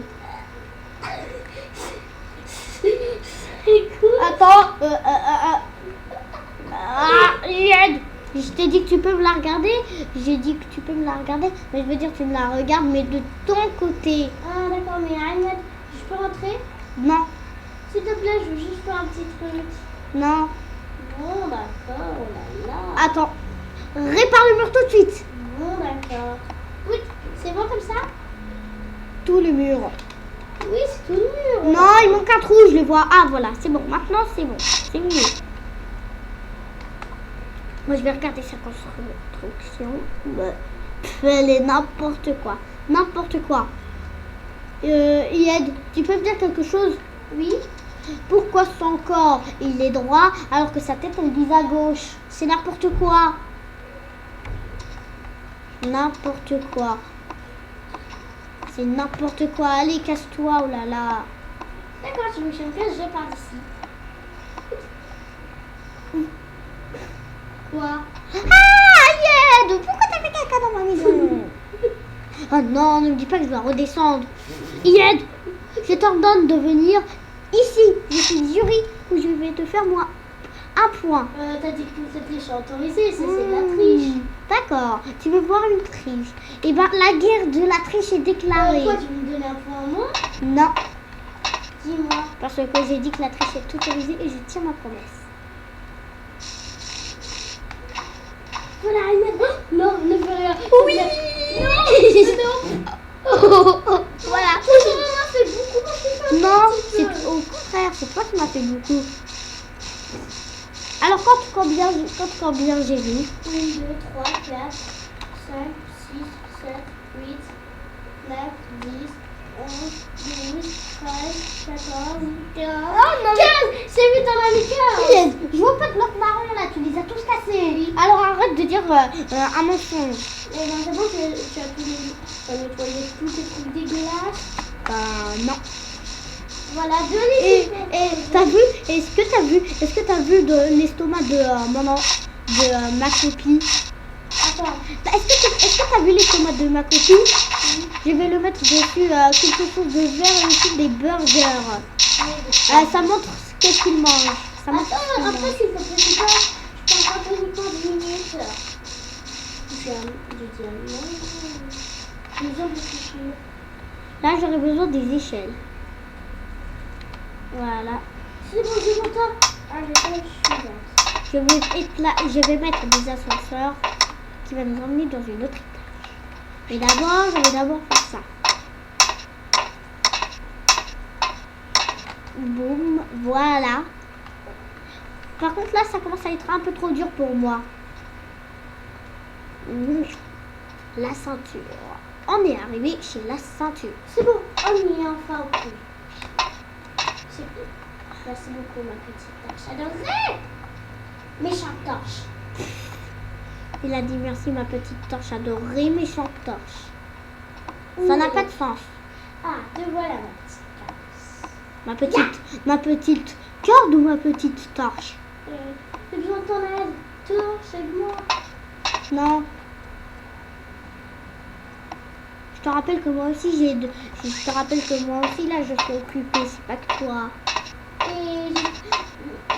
Speaker 2: C'est cool.
Speaker 1: Attends. Yed, je t'ai dit que tu peux me la regarder. J'ai dit que tu peux me la regarder. Mais je veux dire, tu me la regardes, mais de ton côté.
Speaker 2: Ah d'accord, mais Ahmed, je peux rentrer?
Speaker 1: Non.
Speaker 2: S'il te plaît, je veux juste faire un petit truc.
Speaker 1: Non.
Speaker 2: Bon d'accord, oh là là.
Speaker 1: Attends. Répare le mur tout de suite.
Speaker 2: Bon d'accord. Oui, c'est bon comme ça?
Speaker 1: Tout le mur.
Speaker 2: Oui, c'est tout le mur.
Speaker 1: Non, il manque un trou, je le vois. Ah, voilà, c'est bon. Maintenant, c'est bon. C'est mieux. Moi, je vais regarder sa construction. Elle est n'importe quoi. N'importe quoi. Yed, tu peux me dire quelque chose?
Speaker 2: Oui.
Speaker 1: Pourquoi son corps il est droit alors que sa tête elle vise à gauche? C'est n'importe quoi. N'importe quoi. C'est n'importe quoi. Allez, casse-toi, oh là là.
Speaker 2: D'accord, tu me casse, je pars d'ici. Quoi?
Speaker 1: Ah, Yed, pourquoi t'as fait caca dans ma maison? Oh non, ne me dis pas que je dois redescendre. Yed, je t'ordonne de venir ici. Je suis le jury où je vais te faire moi un point.
Speaker 2: T'as dit que cette triche est autorisée, c'est de la triche.
Speaker 1: D'accord, tu veux voir une triche? Eh ben, la guerre de la triche est déclarée.
Speaker 2: Quoi, tu veux me donner un point à moi?
Speaker 1: Non,
Speaker 2: Dis-moi.
Speaker 1: parce que j'ai dit que la triche est autorisée et je tiens ma promesse.
Speaker 2: Voilà, non, ne fais rien.
Speaker 1: Oui.
Speaker 2: Non.
Speaker 1: Voilà.
Speaker 2: Ça m'a fait beaucoup, moi, je fais
Speaker 1: Non,
Speaker 2: un petit
Speaker 1: c'est
Speaker 2: peu.
Speaker 1: au contraire, c'est toi qui m'as fait beaucoup. Alors combien j'ai vu?
Speaker 2: 1, 2, 3, 4, 5, 6, 7, 8, 9, 10, 11, 12, 13, 14, 15.
Speaker 1: Oh non,
Speaker 2: 15. C'est vite dans la 15.
Speaker 1: Je vois pas de blocs marrons là, tu les as tous cassés. Alors arrête de dire un mensonge.
Speaker 2: Et ben c'est bon, tu as pu nettoyer tous tes trucs dégueulasses.
Speaker 1: Non.
Speaker 2: Voilà, deux
Speaker 1: Et
Speaker 2: livres.
Speaker 1: t'as vu? Est-ce que t'as vu de l'estomac de ma copine?
Speaker 2: Attends.
Speaker 1: Est-ce que t'as vu l'estomac de ma copine? Je vais le mettre dessus quelque chose de vert et aussi des burgers. Ça montre qu'est-ce qu'il mange. Ça montre ce qu'il
Speaker 2: Attends, après
Speaker 1: mange.
Speaker 2: s'il te plaît, tu peux encore uniquement 10 minutes. J'ai besoin de réfléchir.
Speaker 1: Là, j'aurais besoin des échelles. Voilà.
Speaker 2: C'est bon, j'ai mon temps. Ah, l'étape suivante.
Speaker 1: Je vais mettre des ascenseurs qui vont nous emmener dans une autre étage. Mais d'abord, je vais d'abord faire ça. Boum, voilà. Par contre, là, ça commence à être un peu trop dur pour moi. La ceinture. On est arrivé chez la ceinture.
Speaker 2: C'est bon, on y est enfin au coup. C'est bon. Merci beaucoup, ma petite torche adorée. Méchante torche.
Speaker 1: Il a dit merci, ma petite torche adorée, méchante torche. Ça n'a pas de sens.
Speaker 2: Ah, te voilà, ma petite torche.
Speaker 1: Ma petite corde ou ma petite torche?
Speaker 2: J'ai besoin de ton aide. Torche, aide-moi.
Speaker 1: Non. Je te rappelle que moi aussi je te rappelle que moi aussi là je suis occupée, c'est pas que toi.
Speaker 2: Et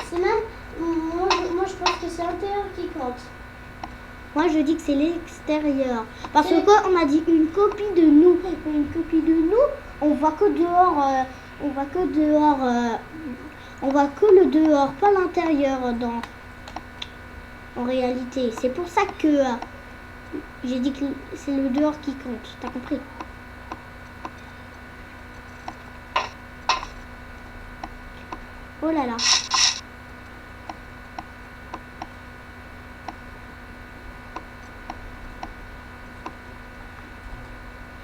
Speaker 2: c'est même. Moi, je pense que c'est l'intérieur qui compte.
Speaker 1: Moi je dis que c'est l'extérieur. Parce que on a dit une copie de nous. Une copie de nous, on voit que dehors. On voit que dehors. On voit que le dehors, pas l'intérieur en réalité. C'est pour ça que j'ai dit que c'est le dehors qui compte. T'as compris? Oh là là.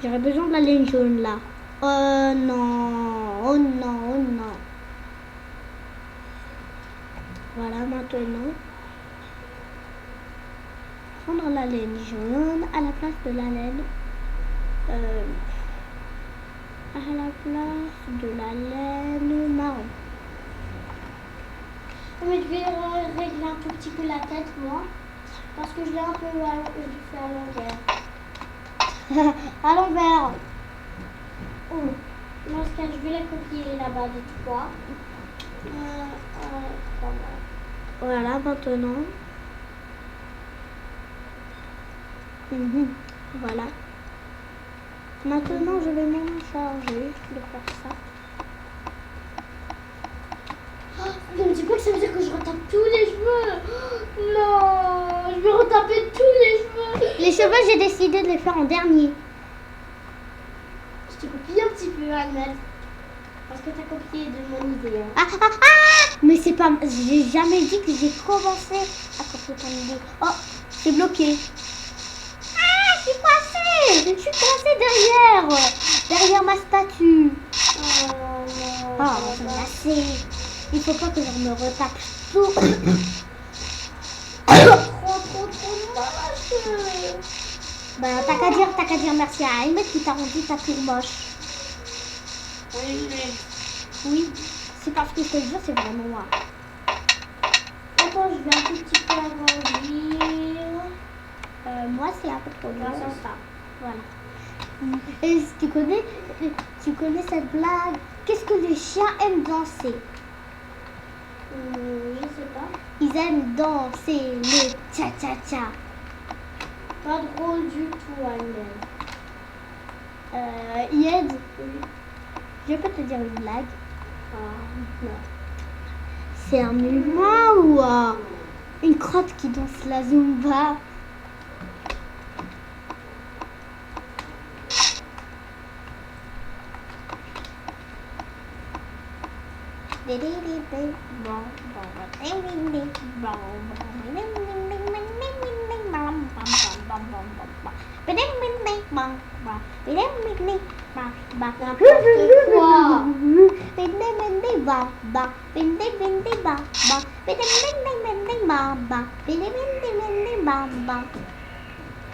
Speaker 1: J'aurais besoin de la laine jaune là. Oh non. Oh non. Oh non. Voilà maintenant. Prendre la laine jaune à la place de la laine. À la place de la laine marron.
Speaker 2: Mais je vais régler un tout petit peu la tête, moi. Parce que je l'ai un peu fait à l'envers.
Speaker 1: À l'envers.
Speaker 2: Oh. Dans ce cas, je vais la copier là-bas de trois.
Speaker 1: Voilà maintenant. Voilà. Maintenant, je vais m'en charger de faire ça.
Speaker 2: Oh, ne me dis pas que ça veut dire que je retape tous les cheveux. Oh, non, je vais retaper tous les cheveux.
Speaker 1: Les cheveux, j'ai décidé de les faire en dernier.
Speaker 2: Je te copie un petit peu, Ahmed. Parce que tu as copié de mon idée. Hein.
Speaker 1: Mais c'est pas... J'ai jamais dit que j'ai commencé à copier ton idée. Oh, c'est bloqué. Je suis coincée. Je suis coincée derrière ma statue.
Speaker 2: Oh non. Non,
Speaker 1: Oh,
Speaker 2: ça
Speaker 1: j'en
Speaker 2: va
Speaker 1: ai
Speaker 2: pas.
Speaker 1: assez. Il faut pas que je me retape tout.
Speaker 2: Trop moche.
Speaker 1: Bah, t'as qu'à dire merci à Ahmed qui t'a rendu ta tour moche.
Speaker 2: Oui, mais...
Speaker 1: Oui, c'est parce que je te le jure, c'est vraiment moi.
Speaker 2: Attends, je vais un tout petit peu agrandir.
Speaker 1: Moi, c'est un peu trop dur.
Speaker 2: Grâce à ça.
Speaker 1: Voilà. Et tu connais cette blague? Qu'est-ce que les chiens aiment danser?
Speaker 2: Oui, je sais pas.
Speaker 1: Ils aiment danser le tcha-tcha-tcha.
Speaker 2: Pas drôle du tout, Ahmed.
Speaker 1: Yed,
Speaker 2: Oui.
Speaker 1: je peux te dire une blague?
Speaker 2: Ah, non.
Speaker 1: C'est un humain ou une crotte qui danse la zumba?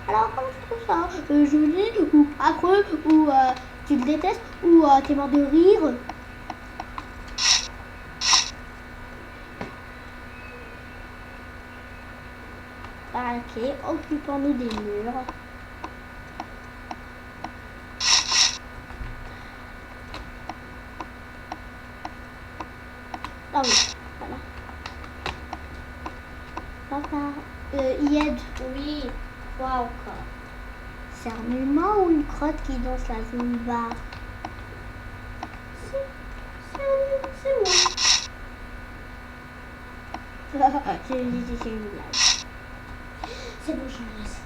Speaker 1: Alors, comment tu trouves ça? Joli ou affreux ou tu le détestes ou t'es mort de rire? Ok, occupons-nous des murs. Ah oui, voilà. Papa, Yed,
Speaker 2: Oui, quoi encore?
Speaker 1: c'est un humain ou une crotte qui danse la zumba?
Speaker 2: C'est moi.
Speaker 1: J'ai une blague.
Speaker 2: C'est bon, je laisse.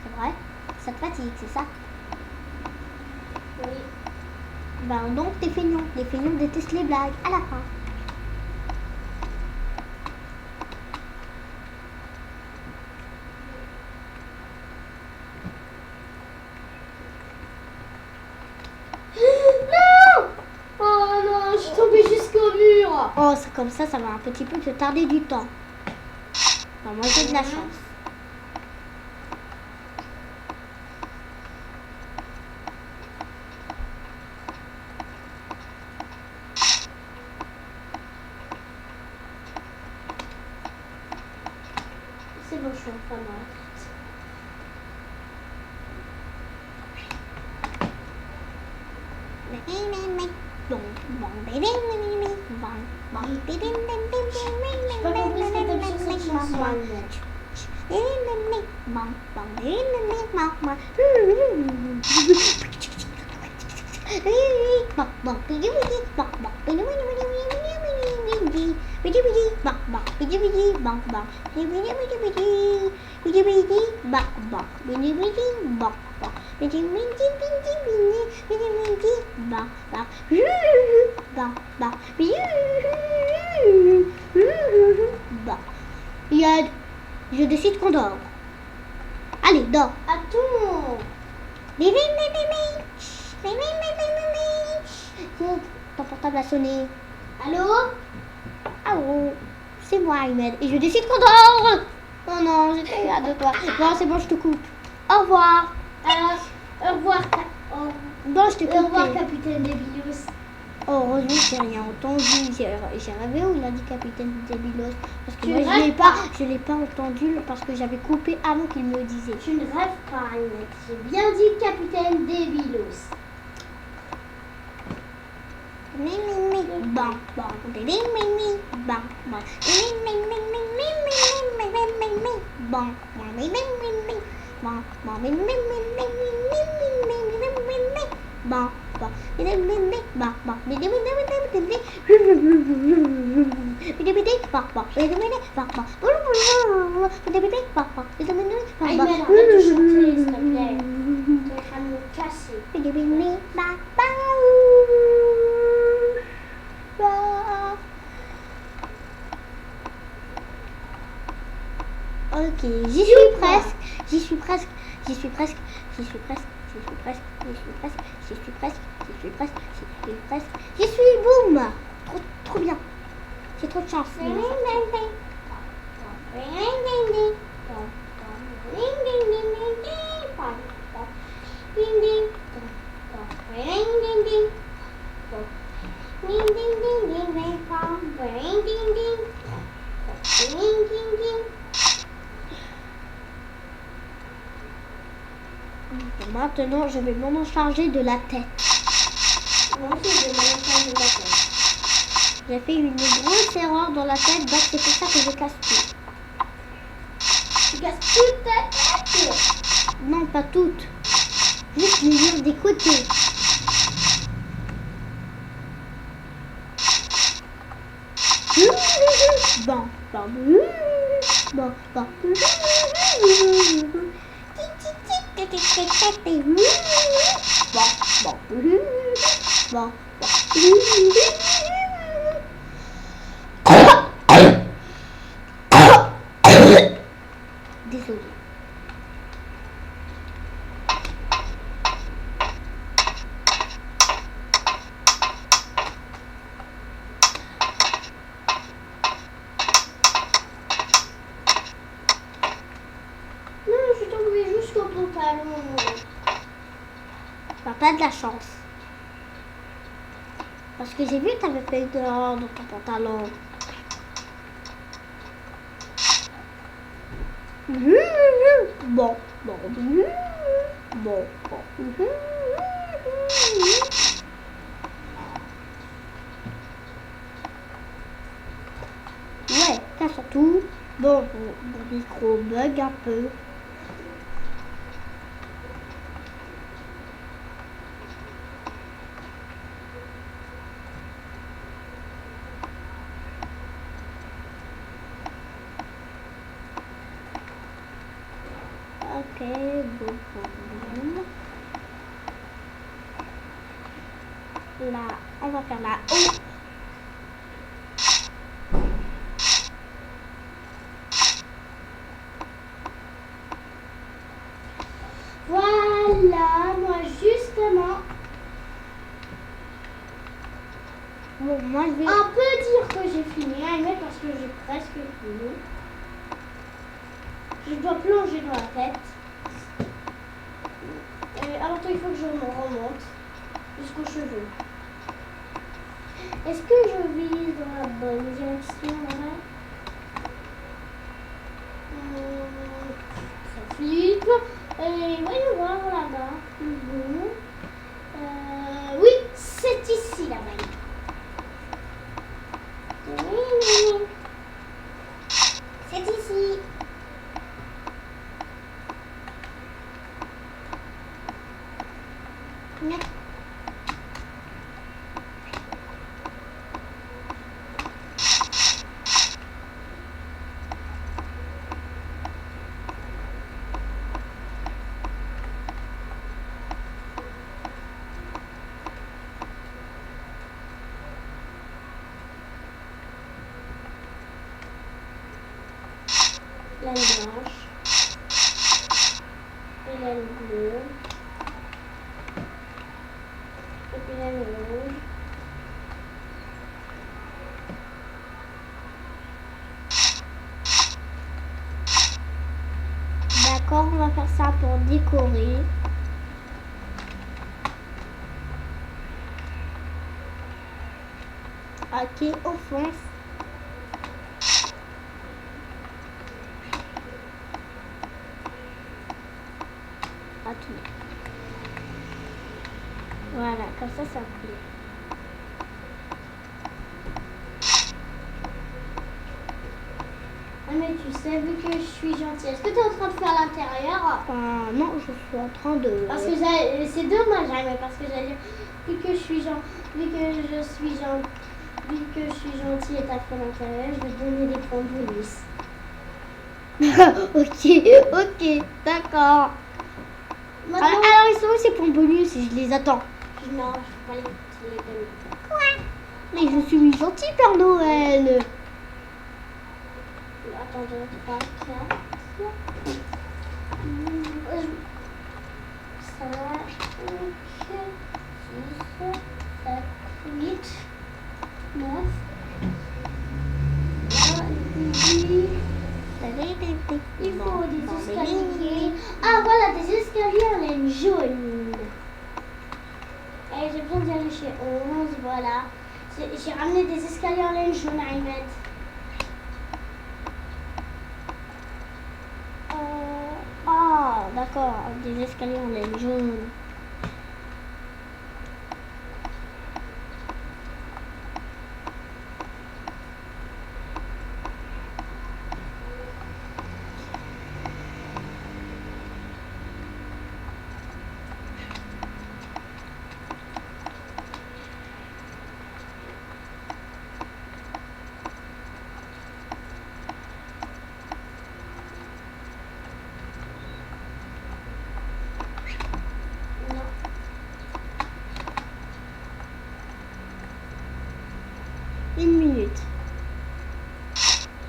Speaker 1: C'est vrai? Ça te fatigue, c'est ça?
Speaker 2: Oui.
Speaker 1: Ben donc t'es feignant. Les feignants détestent les blagues. À la fin.
Speaker 2: Non! Oh non, je suis tombée jusqu'au mur.
Speaker 1: Oh, c'est comme ça va un petit peu te tarder du temps. Ben, moi j'ai de la chance.
Speaker 2: C'est bon, je suis enfin dans la
Speaker 1: Yad, je décide qu'on dort. Allez, dors.
Speaker 2: Attends.
Speaker 1: Ton portable a sonné.
Speaker 2: Allô?
Speaker 1: Allô, c'est moi, Ahmed. Et je décide qu'on dort. Oh non, j'étais hâte de toi. Bon, c'est bon, je te coupe. Au revoir.
Speaker 2: Au revoir.
Speaker 1: Bon, je te
Speaker 2: Au revoir,
Speaker 1: coupe.
Speaker 2: capitaine Débilos.
Speaker 1: Oh, heureusement que j'ai rien entendu. J'ai rêvé où il a dit capitaine Débilos. Parce que
Speaker 2: Tu
Speaker 1: moi,
Speaker 2: ne rêves pas.
Speaker 1: je l'ai pas entendu parce que j'avais coupé avant qu'il me le disait.
Speaker 2: Tu ne rêves pas, Ahmed. J'ai bien dit capitaine Débilos.
Speaker 1: Bon, bon,
Speaker 2: Ahmed, arrête de chanter, s'il te plaît. Tu es en train de me casser.
Speaker 1: Ok, j'y suis presque, j'y suis presque, j'y suis presque, j'y suis presque, suis presque, j'y suis presque, j'y suis presque, j'y suis presque, j'y suis presque. J'y suis, boum! Trop bien. J'ai trop de chance. Maintenant, je vais m'en charger de la tête.
Speaker 2: Moi aussi, je vais m'en charger de la tête.
Speaker 1: J'ai fait une grosse erreur dans la tête, donc c'est pour ça que je casse tout.
Speaker 2: Tu casses toute ta tête.
Speaker 1: Non, pas toutes. Juste les murs des côtés. Bon, bon, bon, bon. Bon, désolé.
Speaker 2: Non, je suis tombée jusqu'au pantalon.
Speaker 1: T'as pas de la chance. Parce que j'ai vu que t'avais fait une erreur dans ton pantalon. Bon, bon, bon, bon. Ouais, ça surtout. Bon, mon micro bug un peu. Ok, bon problème. Là, on va faire la haut.
Speaker 2: Voilà, moi justement,
Speaker 1: Bon, moi je vais.
Speaker 2: on peut dire que j'ai fini, hein, parce que j'ai presque fini. Je dois plonger dans la tête. Alors il faut que je me remonte jusqu'aux cheveux. Est-ce que je vise dans la bonne direction là? Ça flippe. Et voyons voir là-bas. Oui, c'est ici là-bas. Oui. C'est ici. Laine blanche et laine bleue et puis laine rouge.
Speaker 1: D'accord, on va faire ça pour décorer. Ok, au fond. À tout. Voilà, comme ça plaît.
Speaker 2: Ah mais tu sais, vu que je suis gentille, est-ce que tu es en train de faire l'intérieur?
Speaker 1: Non, je suis en train de...
Speaker 2: Parce que c'est dommage, hein, mais parce que j'allais dire, vu que je suis gentille et t'as fait l'intérieur, je vais te donner des points bonus.
Speaker 1: ok, d'accord.
Speaker 2: Maintenant,
Speaker 1: Alors, ils sont où ces points bonus et je les attends?
Speaker 2: non, je vais pas les donner.
Speaker 1: Quoi? Mais je suis gentille, Père Noël.
Speaker 2: Attends, 2, 3, 4. 8, 9. Il faut des escaliers. Ah voilà, des escaliers en laine jaune. Et j'ai besoin d'y aller chez 11, voilà. J'ai ramené des escaliers en laine jaune à y mettre.
Speaker 1: Ah, d'accord, des escaliers en laine jaune. Une minute.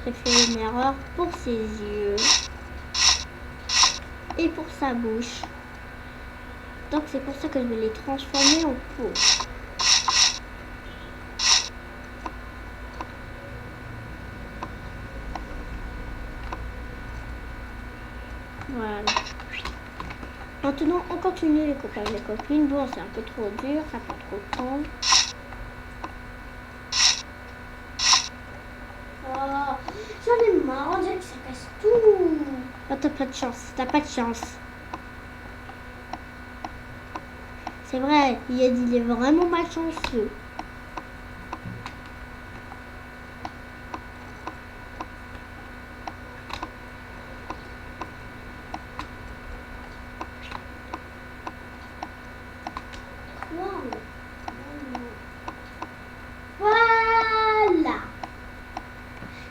Speaker 1: J'ai fait une erreur pour ses yeux et pour sa bouche. Donc c'est pour ça que je vais les transformer en peau. Voilà. Maintenant on continue les copains et les copines. Bon, c'est un peu trop dur, ça prend trop de temps.
Speaker 2: J'en ai marre, on dirait que ça casse tout.
Speaker 1: Oh, t'as pas de chance, t'as pas de chance. C'est vrai, il est vraiment malchanceux.
Speaker 2: Voilà.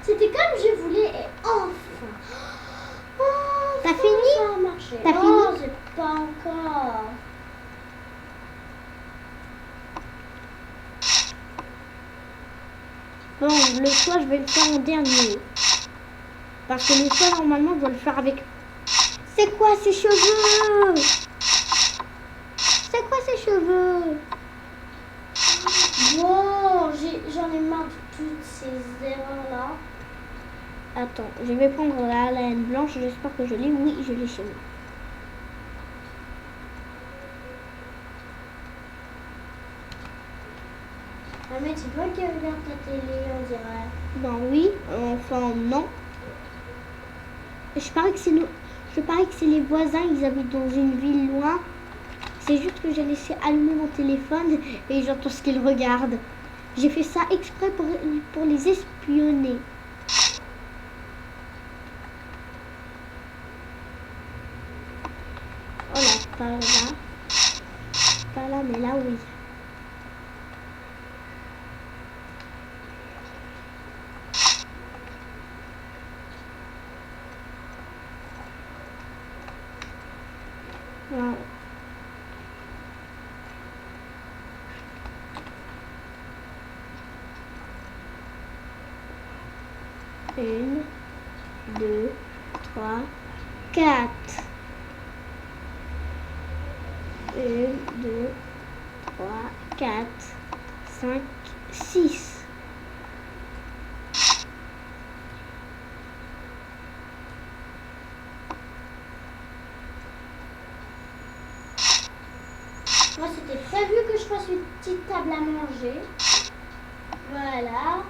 Speaker 2: C'était comme je voulais et enfin.
Speaker 1: T'as fini?
Speaker 2: Ça a marché.
Speaker 1: T'as
Speaker 2: non,
Speaker 1: fini?
Speaker 2: j'ai pas encore.
Speaker 1: Bon, le toit, je vais le faire en dernier. Parce que le toit, normalement, je dois le faire avec... C'est quoi ces cheveux? C'est quoi ces cheveux?
Speaker 2: Bon, j'en ai marre de toutes ces erreurs-là.
Speaker 1: Attends, je vais prendre la laine blanche. J'espère que je l'ai. Oui, je l'ai chez moi.
Speaker 2: Ah mais c'est toi qui regardes ta télé, on dirait.
Speaker 1: Ben oui, enfin non. Je parie que c'est les voisins, ils habitent dans une ville loin. C'est juste que j'ai laissé allumer mon téléphone et j'entends ce qu'ils regardent. J'ai fait ça exprès pour les espionner. Oh là, pas là. Pas là, mais là, oui. Voilà. Une, deux, trois, quatre. Une, deux, trois, quatre, cinq, six.
Speaker 2: Moi, c'était prévu que je fasse une petite table à manger. Voilà.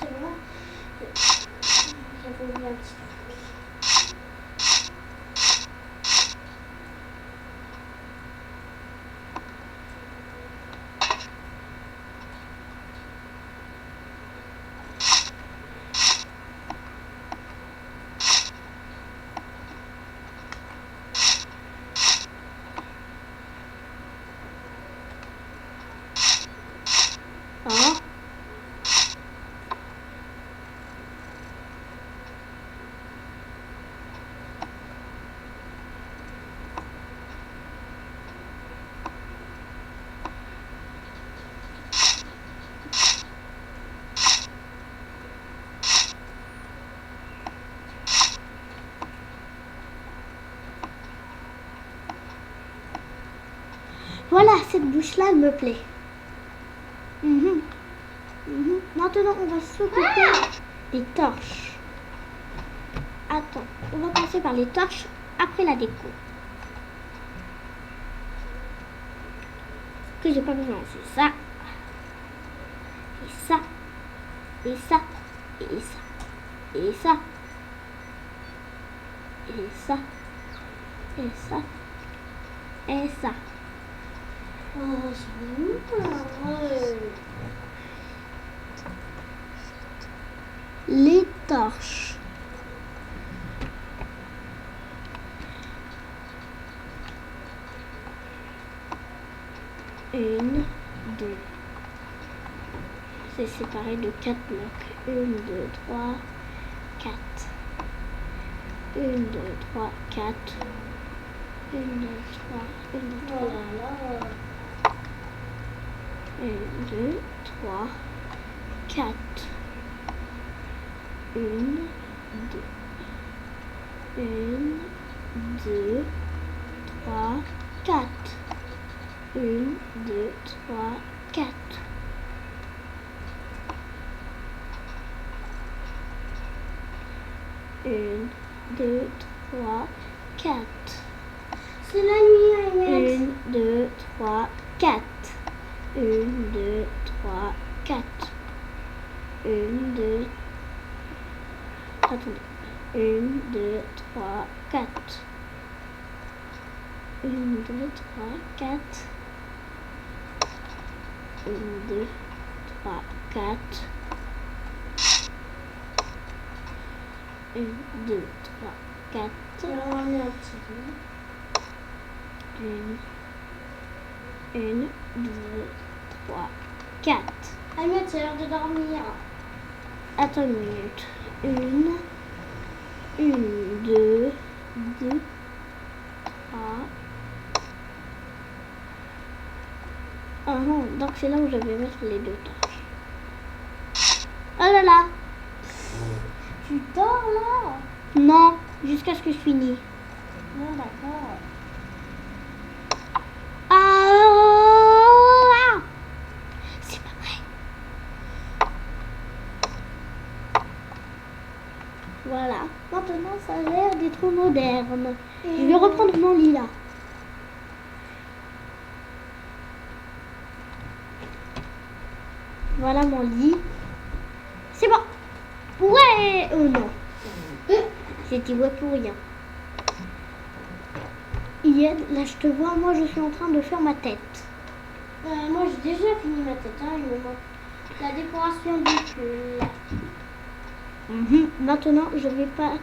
Speaker 2: C'est bon. J'avais oublié un petit truc.
Speaker 1: Voilà, cette bouche-là, elle me plaît. Maintenant, on va s'occuper des torches. Attends, on va passer par les torches après la déco. Que j'ai pas besoin, c'est ça. Et ça. Et ça. Et ça. Et ça. Et ça. Et ça. Et ça.
Speaker 2: Oh, c'est heureux.
Speaker 1: Les torches. Une, deux. C'est séparé de 4 blocs. 1, 2, 3, 4. 1, 2, 3, 4. 1, 2, 3, 1, 2, 3.
Speaker 2: Voilà.
Speaker 1: 1, 2, 3, 4. 1, 2. 1, 2, 3, 4. 1, 2, 3, 4. 1, 2, 3, 4.
Speaker 2: C'est la nuit, Ahmed.
Speaker 1: 1, 2, 3, 4. 1, 2, 3, 4. 1, 2. Attendez. 1, 2, 3, 4. 1, 2, 3, 4. 1, 2, 3, 4. 1, 2, 3, 4.
Speaker 2: On va mettre un petit peu.
Speaker 1: 1, 2, 3, 4.
Speaker 2: Ahmed, c'est l'heure de dormir.
Speaker 1: Attends une minute. 1, 2, 3. Ah non, donc c'est là où je vais mettre les 2 torches. Oh là là!
Speaker 2: Tu dors là?
Speaker 1: Non, jusqu'à ce que je finisse.
Speaker 2: Non, d'accord.
Speaker 1: Ah! C'est pas vrai. Voilà. Maintenant, ça a l'air d'être moderne. Je vais reprendre mon lit là. Voilà mon lit. C'est bon. Ouais. Oh non. J'ai dit ouais pour rien. Ian, là je te vois, moi je suis en train de faire ma tête.
Speaker 2: Moi, j'ai déjà fini ma tête. Hein, il me manque la décoration du pull.
Speaker 1: Maintenant, je vais pas...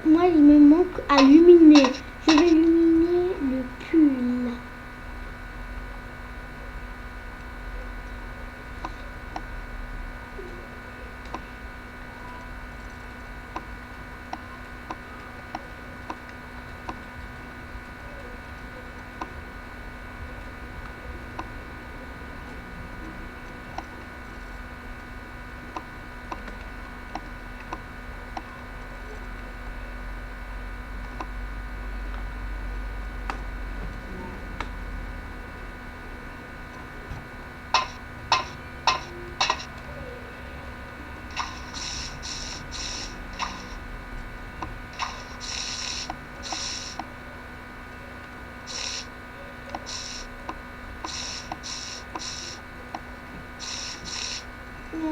Speaker 1: Moi, il me manque à illuminer. Je vais illuminer le pull.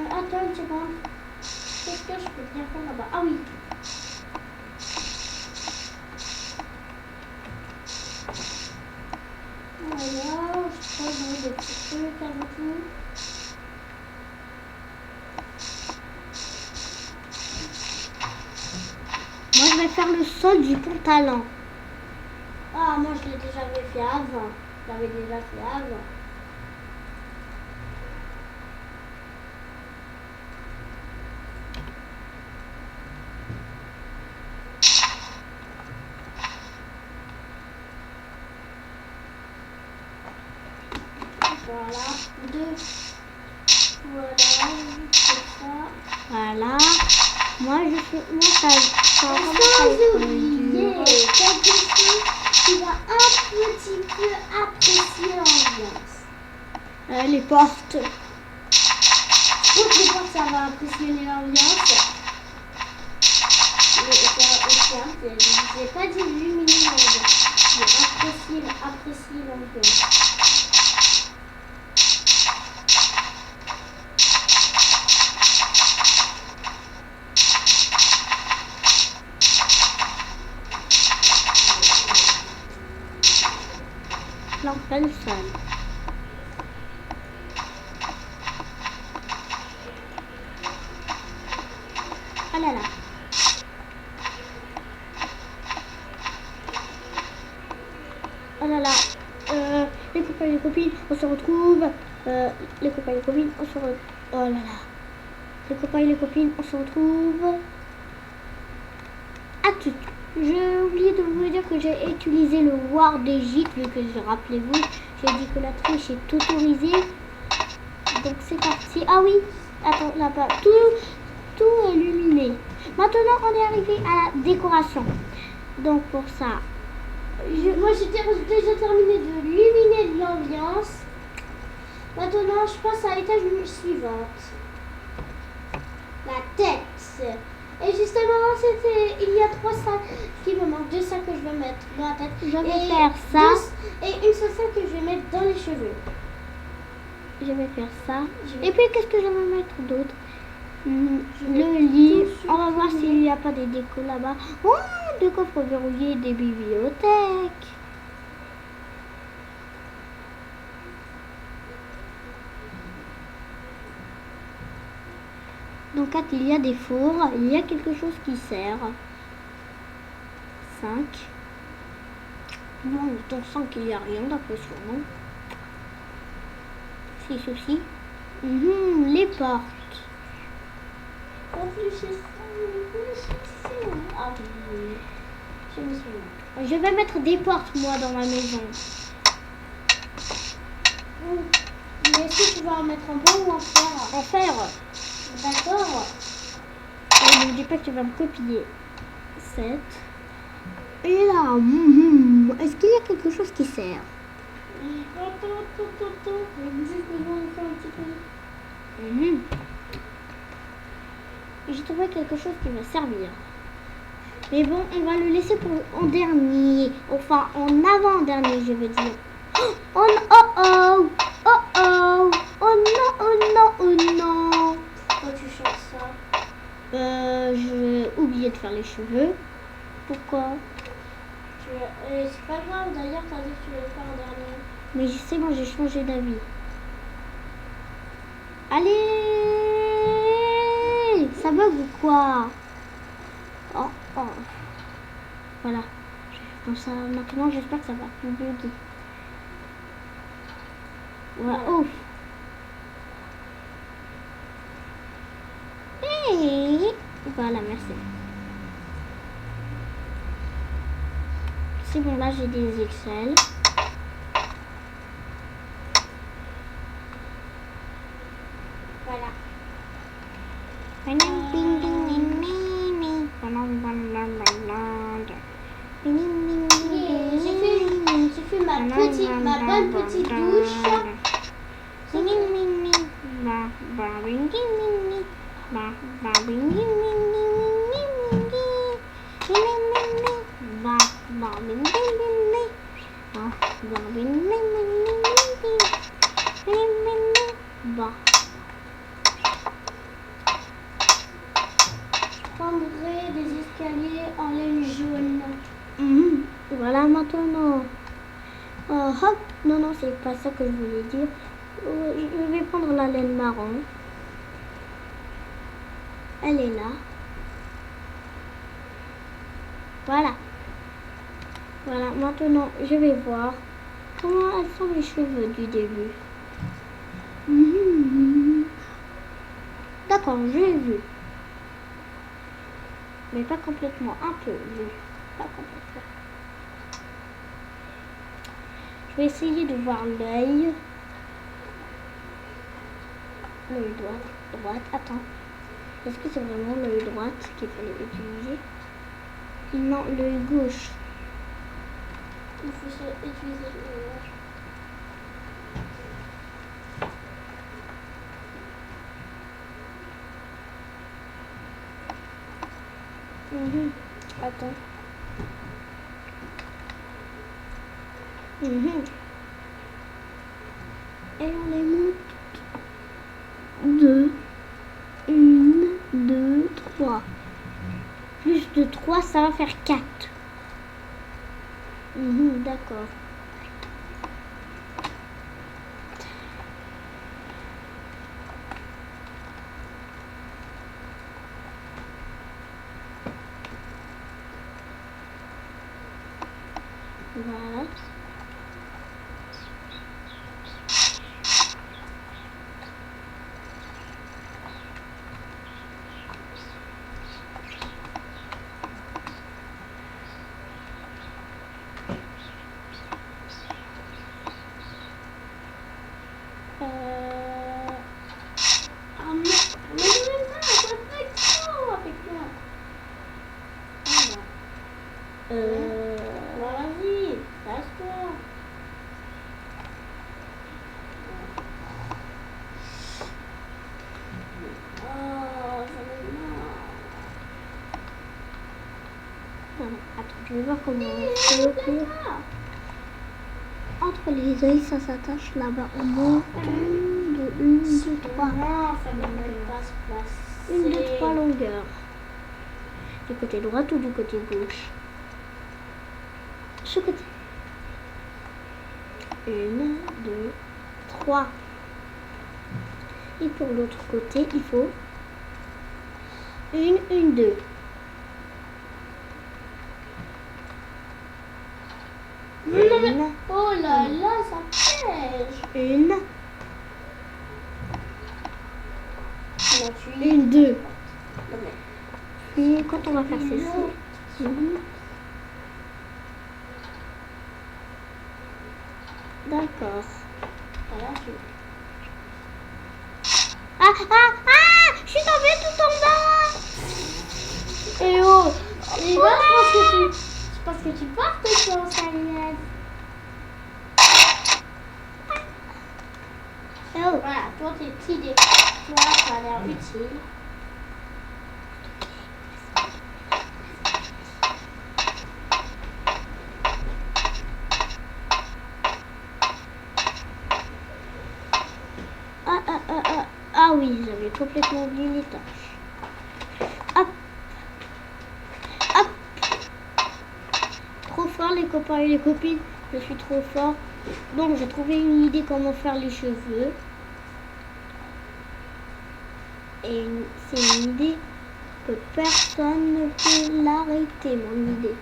Speaker 2: Attends une seconde. Qu'est-ce que je peux bien faire là-bas? Ah oui. Voilà, je crois que j'ai des petits trucs avec nous.
Speaker 1: Moi, je vais faire le sol du pantalon.
Speaker 2: Ah, moi je l'ai déjà fait avant. Je l'avais déjà fait avant. Voilà, 2. Voilà, c'est ça.
Speaker 1: Voilà. Moi, je fais... Moi, ça
Speaker 2: Sans oublier quelque chose qui va un petit peu apprécier l'ambiance.
Speaker 1: Les portes.
Speaker 2: Toutes les portes, ça va impressionner l'ambiance. Mais c'est aussi un piège. Je n'ai pas dit illuminer l'ambiance. J'ai apprécié l'ambiance.
Speaker 1: L'enfer seul. Oh là là. Oh là là. Les copains et les copines, on se retrouve. Les copains et les copines, on se retrouve. Oh là là. Les copains et les copines, on se retrouve. À tout. J'ai oublié de vous dire que j'ai utilisé le War d'Égypte, vu que rappelez-vous, j'ai dit que la triche est autorisée. Donc c'est parti. Ah oui, attends, là-bas, tout illuminé. Maintenant, on est arrivé à la décoration. Donc pour ça,
Speaker 2: Moi j'ai déjà terminé de illuminer l'ambiance. Maintenant, je passe à l'étage suivante. La tête. Et justement, il y a 3 sacs qui me manquent. 2 sacs que je vais mettre dans la tête.
Speaker 1: je vais faire ça.
Speaker 2: Et une seule sac que je vais mettre dans les cheveux.
Speaker 1: Je vais faire ça. Et puis, qu'est-ce que je vais mettre d'autre? Le lit. On va voir s'il n'y a pas des décos là-bas. Oh, des coffres verrouillés, des bibliothèques. Donc, quand il y a des fours, il y a quelque chose qui sert. 5. Bon, on sent qu'il n'y a rien d'impression, non? 6 aussi. Les portes.
Speaker 2: Ah oui. Je me souviens.
Speaker 1: Je vais mettre des portes, moi, dans ma maison.
Speaker 2: Mais est-ce que tu vas en mettre en bois ou en fer?
Speaker 1: En fer.
Speaker 2: D'accord.
Speaker 1: Et ne dis pas que tu vas me copier. 7. Et là, est-ce qu'il y a quelque chose qui sert? J'ai trouvé quelque chose qui va servir. Mais bon, on va le laisser pour en dernier. Enfin, en avant-dernier, je veux dire. Oh non, oh non.
Speaker 2: Pourquoi tu chantes ça?
Speaker 1: J'ai oublié de faire les cheveux. Pourquoi?
Speaker 2: C'est pas grave, d'ailleurs, t'as dit que tu voulais le faire en dernier.
Speaker 1: Mais je sais, moi j'ai changé d'avis. Allez, ça bug ou quoi? Oh. Voilà. Comme ça, maintenant j'espère que ça va plus bugger. Voilà, ouf. Et voilà, merci. C'est bon, là j'ai des XL.
Speaker 2: Voilà. J'ai fait ma bonne petite douche. Je prendrai des escaliers en laine jaune.
Speaker 1: Voilà maintenant. Hop, non, c'est pas ça que je voulais dire. Je vais prendre la laine marron. Elle est là. Voilà, maintenant je vais voir comment elles sont les cheveux du début. D'accord, j'ai vu. Mais pas complètement, un peu vu. Pas complètement. Je vais essayer de voir l'œil. L'œil droite. Attends. Est-ce que c'est vraiment l'œil droite qu'il fallait utiliser? Non, l'œil gauche.
Speaker 2: Il faut utiliser le
Speaker 1: Attends. Et on les monte. 2. 1, 2, 3. Plus de 3, ça va faire 4. D'accord. Voilà.
Speaker 2: Vas-y, passe-toi.
Speaker 1: Attends, je vais voir comment on fait. Entre les yeux, ça s'attache là-bas. On monte. 1, 2, 3.
Speaker 2: Non, ça ne peut pas se placer.
Speaker 1: 1, 2, 3 longueurs. Du côté droit ou du côté gauche? Ce côté. 1, 2, 3. Et pour l'autre côté, il faut 1, 1, 2.
Speaker 2: Oh là là, ça pêche.
Speaker 1: 1,
Speaker 2: Là, tu
Speaker 1: 1, 2.
Speaker 2: Non, mais
Speaker 1: Puis quand on va faire ceci. D'accord.
Speaker 2: voilà, tu...
Speaker 1: Je suis tombée tout en bas. Et oh.
Speaker 2: Et là, je pense que tu portes ton salade.
Speaker 1: Et oh.
Speaker 2: Voilà, toi, tes petits dés. Toi, ça a l'air utile.
Speaker 1: Ah oui, j'avais complètement oublié les tâches. Hop. Hop. Trop fort les copains et les copines. Je suis trop fort. Donc j'ai trouvé une idée comment faire les cheveux. Et c'est une idée que personne ne peut l'arrêter, mon idée.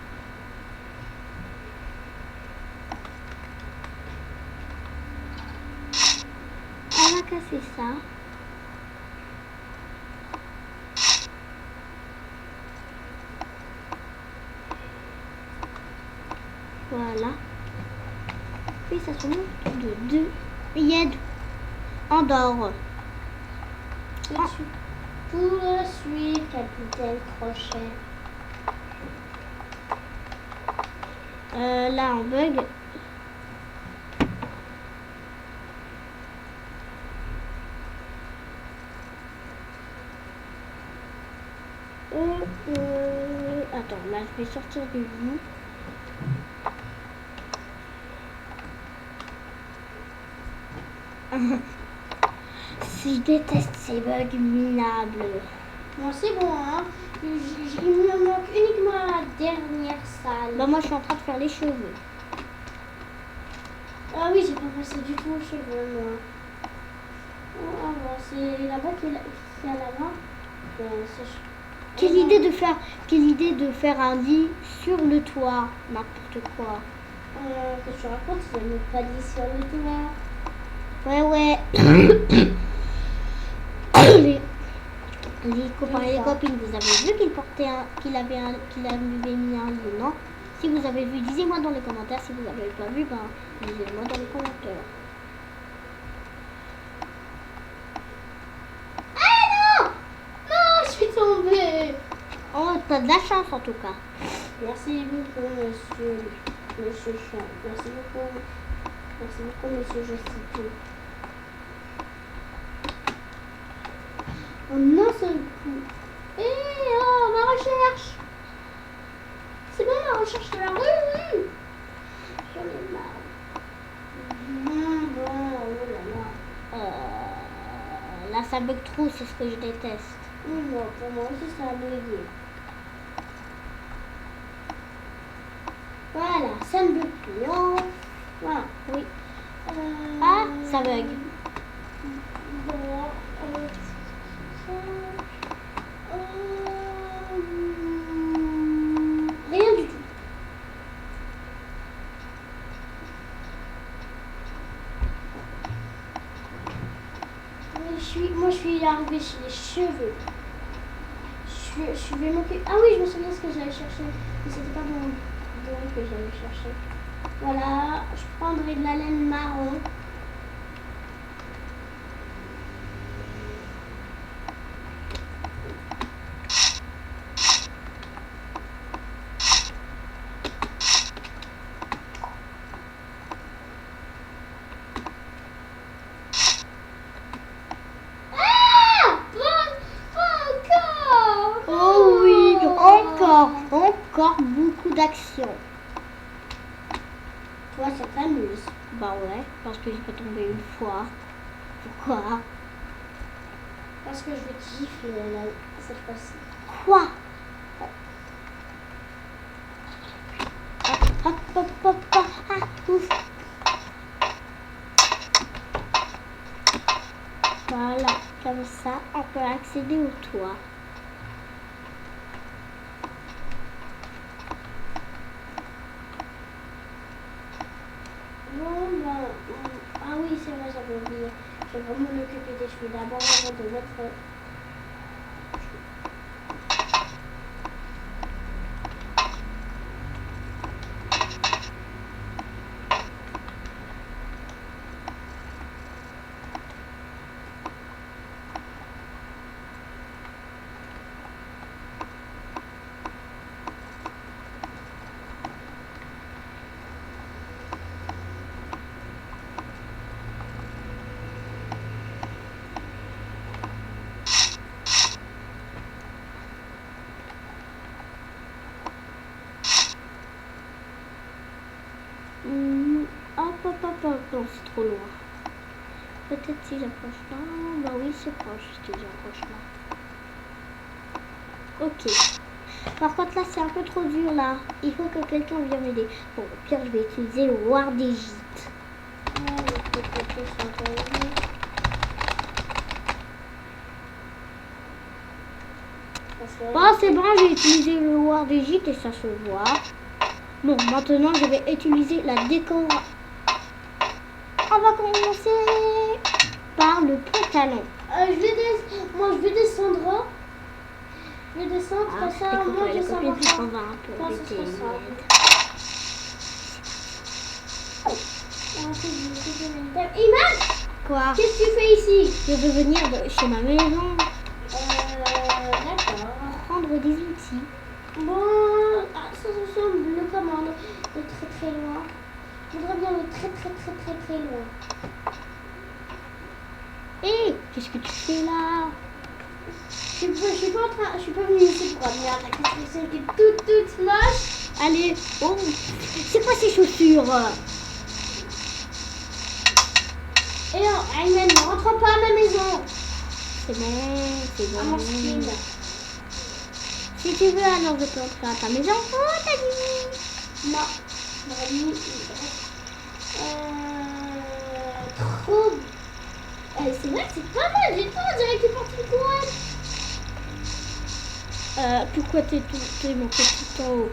Speaker 1: On va casser ça. Voilà. Puis ça se monte de 2. Il y a Andorre.
Speaker 2: Poursuis, capitaine Crochet.
Speaker 1: Là, on bug. Attends, là, je vais sortir du lit. Si je déteste ces bugs minables.
Speaker 2: Bon, c'est bon, hein. Il me manque uniquement la dernière salle.
Speaker 1: Bah, moi, je suis en train de faire les cheveux.
Speaker 2: Ah oui, j'ai pas passé du tout aux cheveux, moi. Oh, ah bon, c'est là-bas qui est à l'avant.
Speaker 1: Quelle idée de faire un lit sur le toit, n'importe quoi.
Speaker 2: Que tu racontes, il n'y a même pas de lit sur le toit.
Speaker 1: Ouais. Les copains et les copines, vous avez vu qu'il avait mis un lit, non? Si vous avez vu, disez-moi dans les commentaires. Si vous n'avez pas vu, ben, disez-moi dans les commentaires.
Speaker 2: Ah non! Non, je suis tombée.
Speaker 1: Oh, t'as de la chance en tout cas.
Speaker 2: Merci beaucoup, monsieur Chat. Merci beaucoup, monsieur Jocito. En un seul coup. Eh oh, ma recherche! on cherche de la rue. J'en ai marre. Bon, oh là là.
Speaker 1: Là, ça bug trop, c'est ce que je déteste.
Speaker 2: Non, pour moi aussi, ça a bugué. Voilà, ça ne bug plus. Oh. Voilà.
Speaker 1: Oui. Ah, ça bug.
Speaker 2: Bon, rien du tout. Moi, je suis arrivée chez les cheveux. Je vais m'occuper. Ah oui, je me souviens ce que j'allais chercher. Mais c'était pas bon que j'allais chercher. Voilà, je prendrai de la laine marron.
Speaker 1: Encore beaucoup d'action.
Speaker 2: Toi, ça t'amuse.
Speaker 1: Bah ouais, parce que j'ai pas tombé une fois. Pourquoi?
Speaker 2: Parce que je vais te gifler là, cette fois-ci.
Speaker 1: Quoi? Hop, hop, hop, hop, ah, ouf. Voilà, comme ça, on peut accéder au toit.
Speaker 2: Ah oui, c'est vrai, j'avais oublié. Je vais vraiment m'occuper des cheveux d'abord avant de mettre.
Speaker 1: Hop, hop, hop, hop, non, c'est trop loin. Peut-être si j'approche là. Bah oui, c'est proche si j'approche là. Ok. Par contre, là, c'est un peu trop dur, là. Il faut que quelqu'un vienne m'aider. Bon, au pire, je vais utiliser le War d'Égypte. Bon, c'est bon, j'ai utilisé le War d'Égypte et ça se voit. Bon, maintenant, je vais utiliser la décoration. On va commencer par le pantalon.
Speaker 2: Moi, je vais descendre. Je vais descendre comme ça. Moi, je sais
Speaker 1: on va un peu embêter.
Speaker 2: Iman,
Speaker 1: Quoi?
Speaker 2: qu'est-ce que tu fais ici?
Speaker 1: Je veux venir chez ma maison.
Speaker 2: D'accord.
Speaker 1: Prendre des outils.
Speaker 2: Bon, ça semble comment de très très loin. Je voudrais bien de très très très très très loin.
Speaker 1: Hé, qu'est-ce que tu fais là?
Speaker 2: Je suis pas venue ici pour admirer ta construction qui est toute moche.
Speaker 1: Allez, oh, c'est quoi ces chaussures?
Speaker 2: Et non, Ayman, ne rentre pas à ma maison.
Speaker 1: C'est bon.
Speaker 2: À mon skin.
Speaker 1: Si tu veux, alors je peux entrer à ta maison. Oh, t'as dit?
Speaker 2: Non. Trop. C'est vrai que c'est pas mal du tout, on dirait que tu portes une couronne.
Speaker 1: Pourquoi t'es monté tout en haut?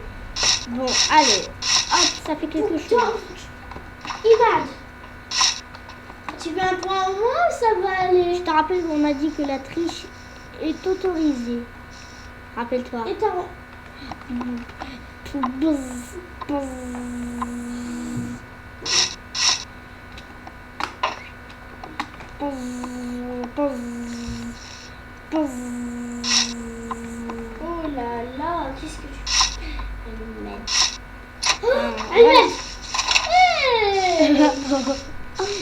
Speaker 1: Bon, allez. Hop, ça fait quelque chose.
Speaker 2: Imad, tu veux un point au moins ou ça va aller?
Speaker 1: Je te rappelle qu'on a dit que la triche est autorisée. Rappelle-toi.
Speaker 2: Et t'as... Oh là là, qu'est-ce que tu fais? Allumette.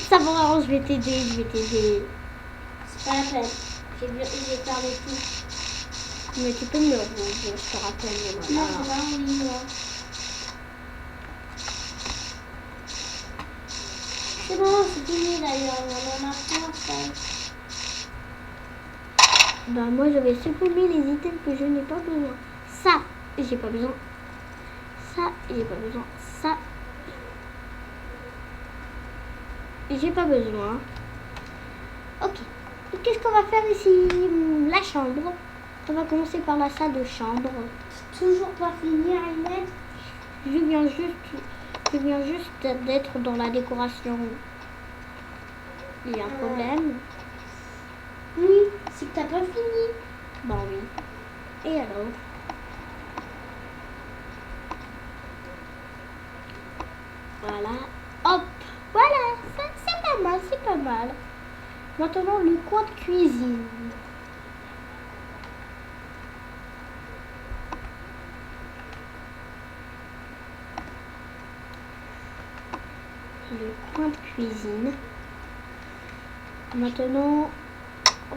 Speaker 1: Ça va, je vais t'aider.
Speaker 2: C'est pas la peine. J'ai parlé tout.
Speaker 1: Mais tu peux me le rouvrir, je te rappelle.
Speaker 2: Non, oui, moi. C'est bon, c'est fini d'ailleurs. On en a plein, ça.
Speaker 1: Bah moi je vais supprimer les items que je n'ai pas besoin. Ça, j'ai pas besoin. Ça, j'ai pas besoin. Ça, j'ai pas besoin. Ok. Et qu'est-ce qu'on va faire ici? La chambre. On va commencer par la salle de chambre.
Speaker 2: Toujours pas fini, Ahmed.
Speaker 1: Je viens juste d'être dans la décoration. Il y a un problème.
Speaker 2: Oui, c'est que t'as pas fini.
Speaker 1: Bon oui. Et alors? Voilà. Hop. Voilà. Ça, c'est pas mal, c'est pas mal. Maintenant, le coin de cuisine. Le coin de cuisine. Maintenant,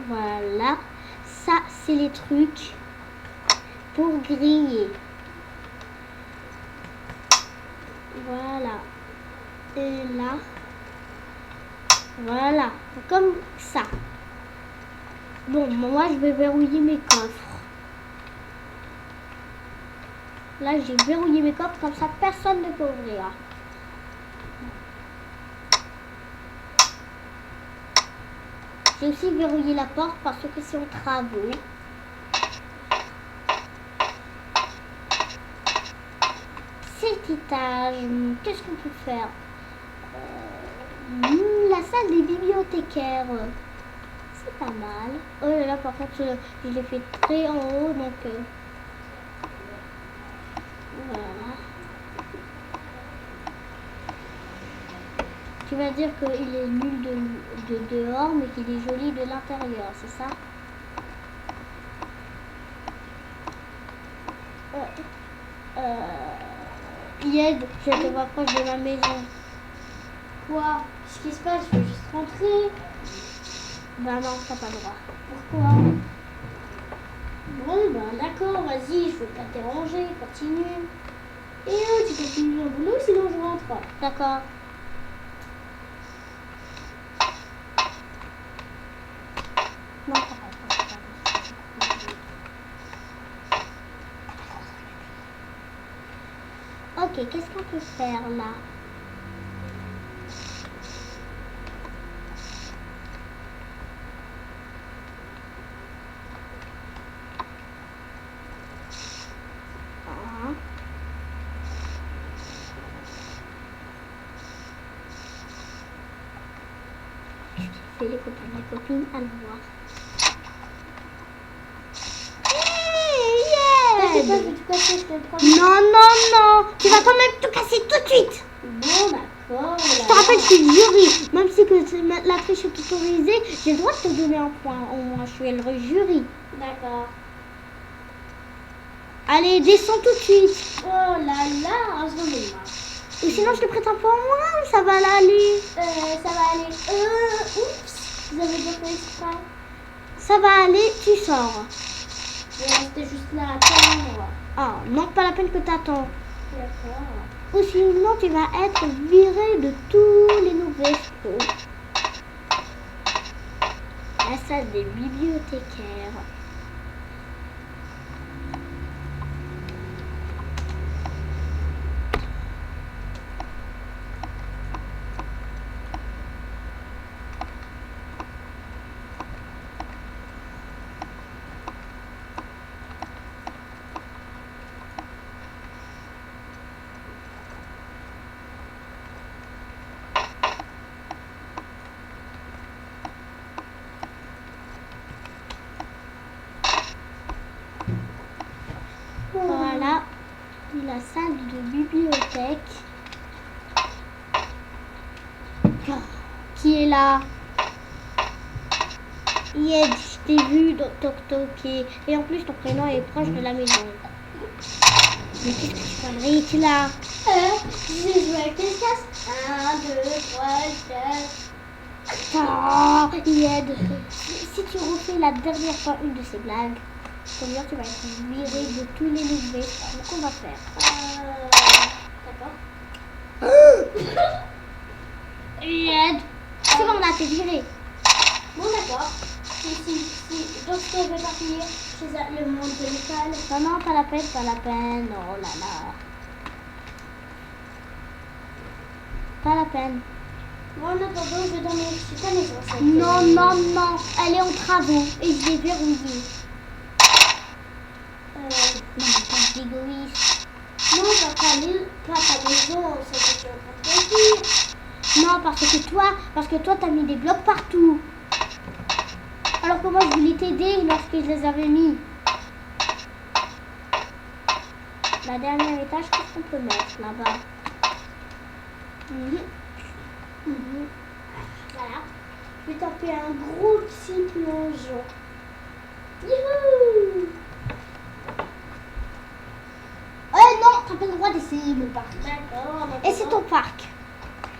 Speaker 1: voilà. Ça, c'est les trucs pour griller. Voilà. Et là, voilà. Comme ça. Bon, moi, je vais verrouiller mes coffres. Là, j'ai verrouillé mes coffres. Comme ça, personne ne peut ouvrir. J'ai aussi verrouillé la porte parce que c'est en travaux. Cet étage, qu'est-ce qu'on peut faire? La salle des bibliothécaires. C'est pas mal. Oh là là, par contre, je l'ai fait très en haut, donc voilà. Tu vas dire qu'il est nul de dehors, mais qu'il est joli de l'intérieur, c'est ça? Yed, je te vois proche de ma maison.
Speaker 2: Quoi? Qu'est-ce qui se passe? Je veux juste rentrer.
Speaker 1: Ben non, t'as pas le droit.
Speaker 2: Pourquoi? Bon, ben d'accord, vas-y, je veux pas te déranger, continue. Et tu continues ton boulot, sinon je rentre.
Speaker 1: D'accord. Non, t'as pas le droit. Ok, qu'est-ce qu'on peut faire là? Les copains, les copines, allons voir.
Speaker 2: T'inquiète pas, je vais tout casser, je te le promets.
Speaker 1: Non, non, non. Tu vas quand même tout casser tout de suite.
Speaker 2: Bon, d'accord.
Speaker 1: Je te rappelle que je suis le jury. Même si que la triche est autorisée, j'ai le droit de te donner un point. Au moins, je suis le jury.
Speaker 2: D'accord.
Speaker 1: Allez, descends tout de suite.
Speaker 2: Oh là là, j'en ai marre.
Speaker 1: Ou sinon, je te prête un point au moins, ça va aller.
Speaker 2: Ça va aller. Oups, vous avez bien fait exprès.
Speaker 1: Ça va aller, tu sors.
Speaker 2: Je vais rester juste là à attendre.
Speaker 1: Ah, non, pas la peine que t'attends.
Speaker 2: D'accord.
Speaker 1: Ou sinon, tu vas être viré de tous les nouveaux restos. La salle des bibliothécaires. Voilà la salle de bibliothèque qui est là. Yed, je t'ai vu toquer et en plus ton prénom est proche de la maison. Mais qu'est-ce que tu fabriques là?
Speaker 2: J'ai joué à quelle casse? 1, 2, 3, 4.
Speaker 1: Oh, Yed, si tu refais la dernière fois une de ces blagues, combien tu vas être viré de tous les levés? Qu'on va faire?
Speaker 2: D'accord.
Speaker 1: C'est bon, on a été viré.
Speaker 2: Bon, d'accord. Donc, je vais partir chez le monde de l'école.
Speaker 1: Non, non, pas la peine, pas la peine. Oh là là. Pas la peine.
Speaker 2: Moi, en attendant, je vais dormir chez ta maison.
Speaker 1: Non, non, non. Elle est en travaux et je l'ai verrouillée. Non, pas d'égoïste.
Speaker 2: Non, pas ta maison, ça c'est pas
Speaker 1: Non, parce que toi, t'as mis des blocs partout. Alors que moi, je voulais t'aider lorsque je les avais mis. La dernière étage, qu'est-ce qu'on peut mettre là-bas?
Speaker 2: Voilà. Je vais taper un gros petit plongeon. Youhou!
Speaker 1: Non, t'as pas le droit d'essayer mon parc.
Speaker 2: D'accord.
Speaker 1: Et c'est ton parc.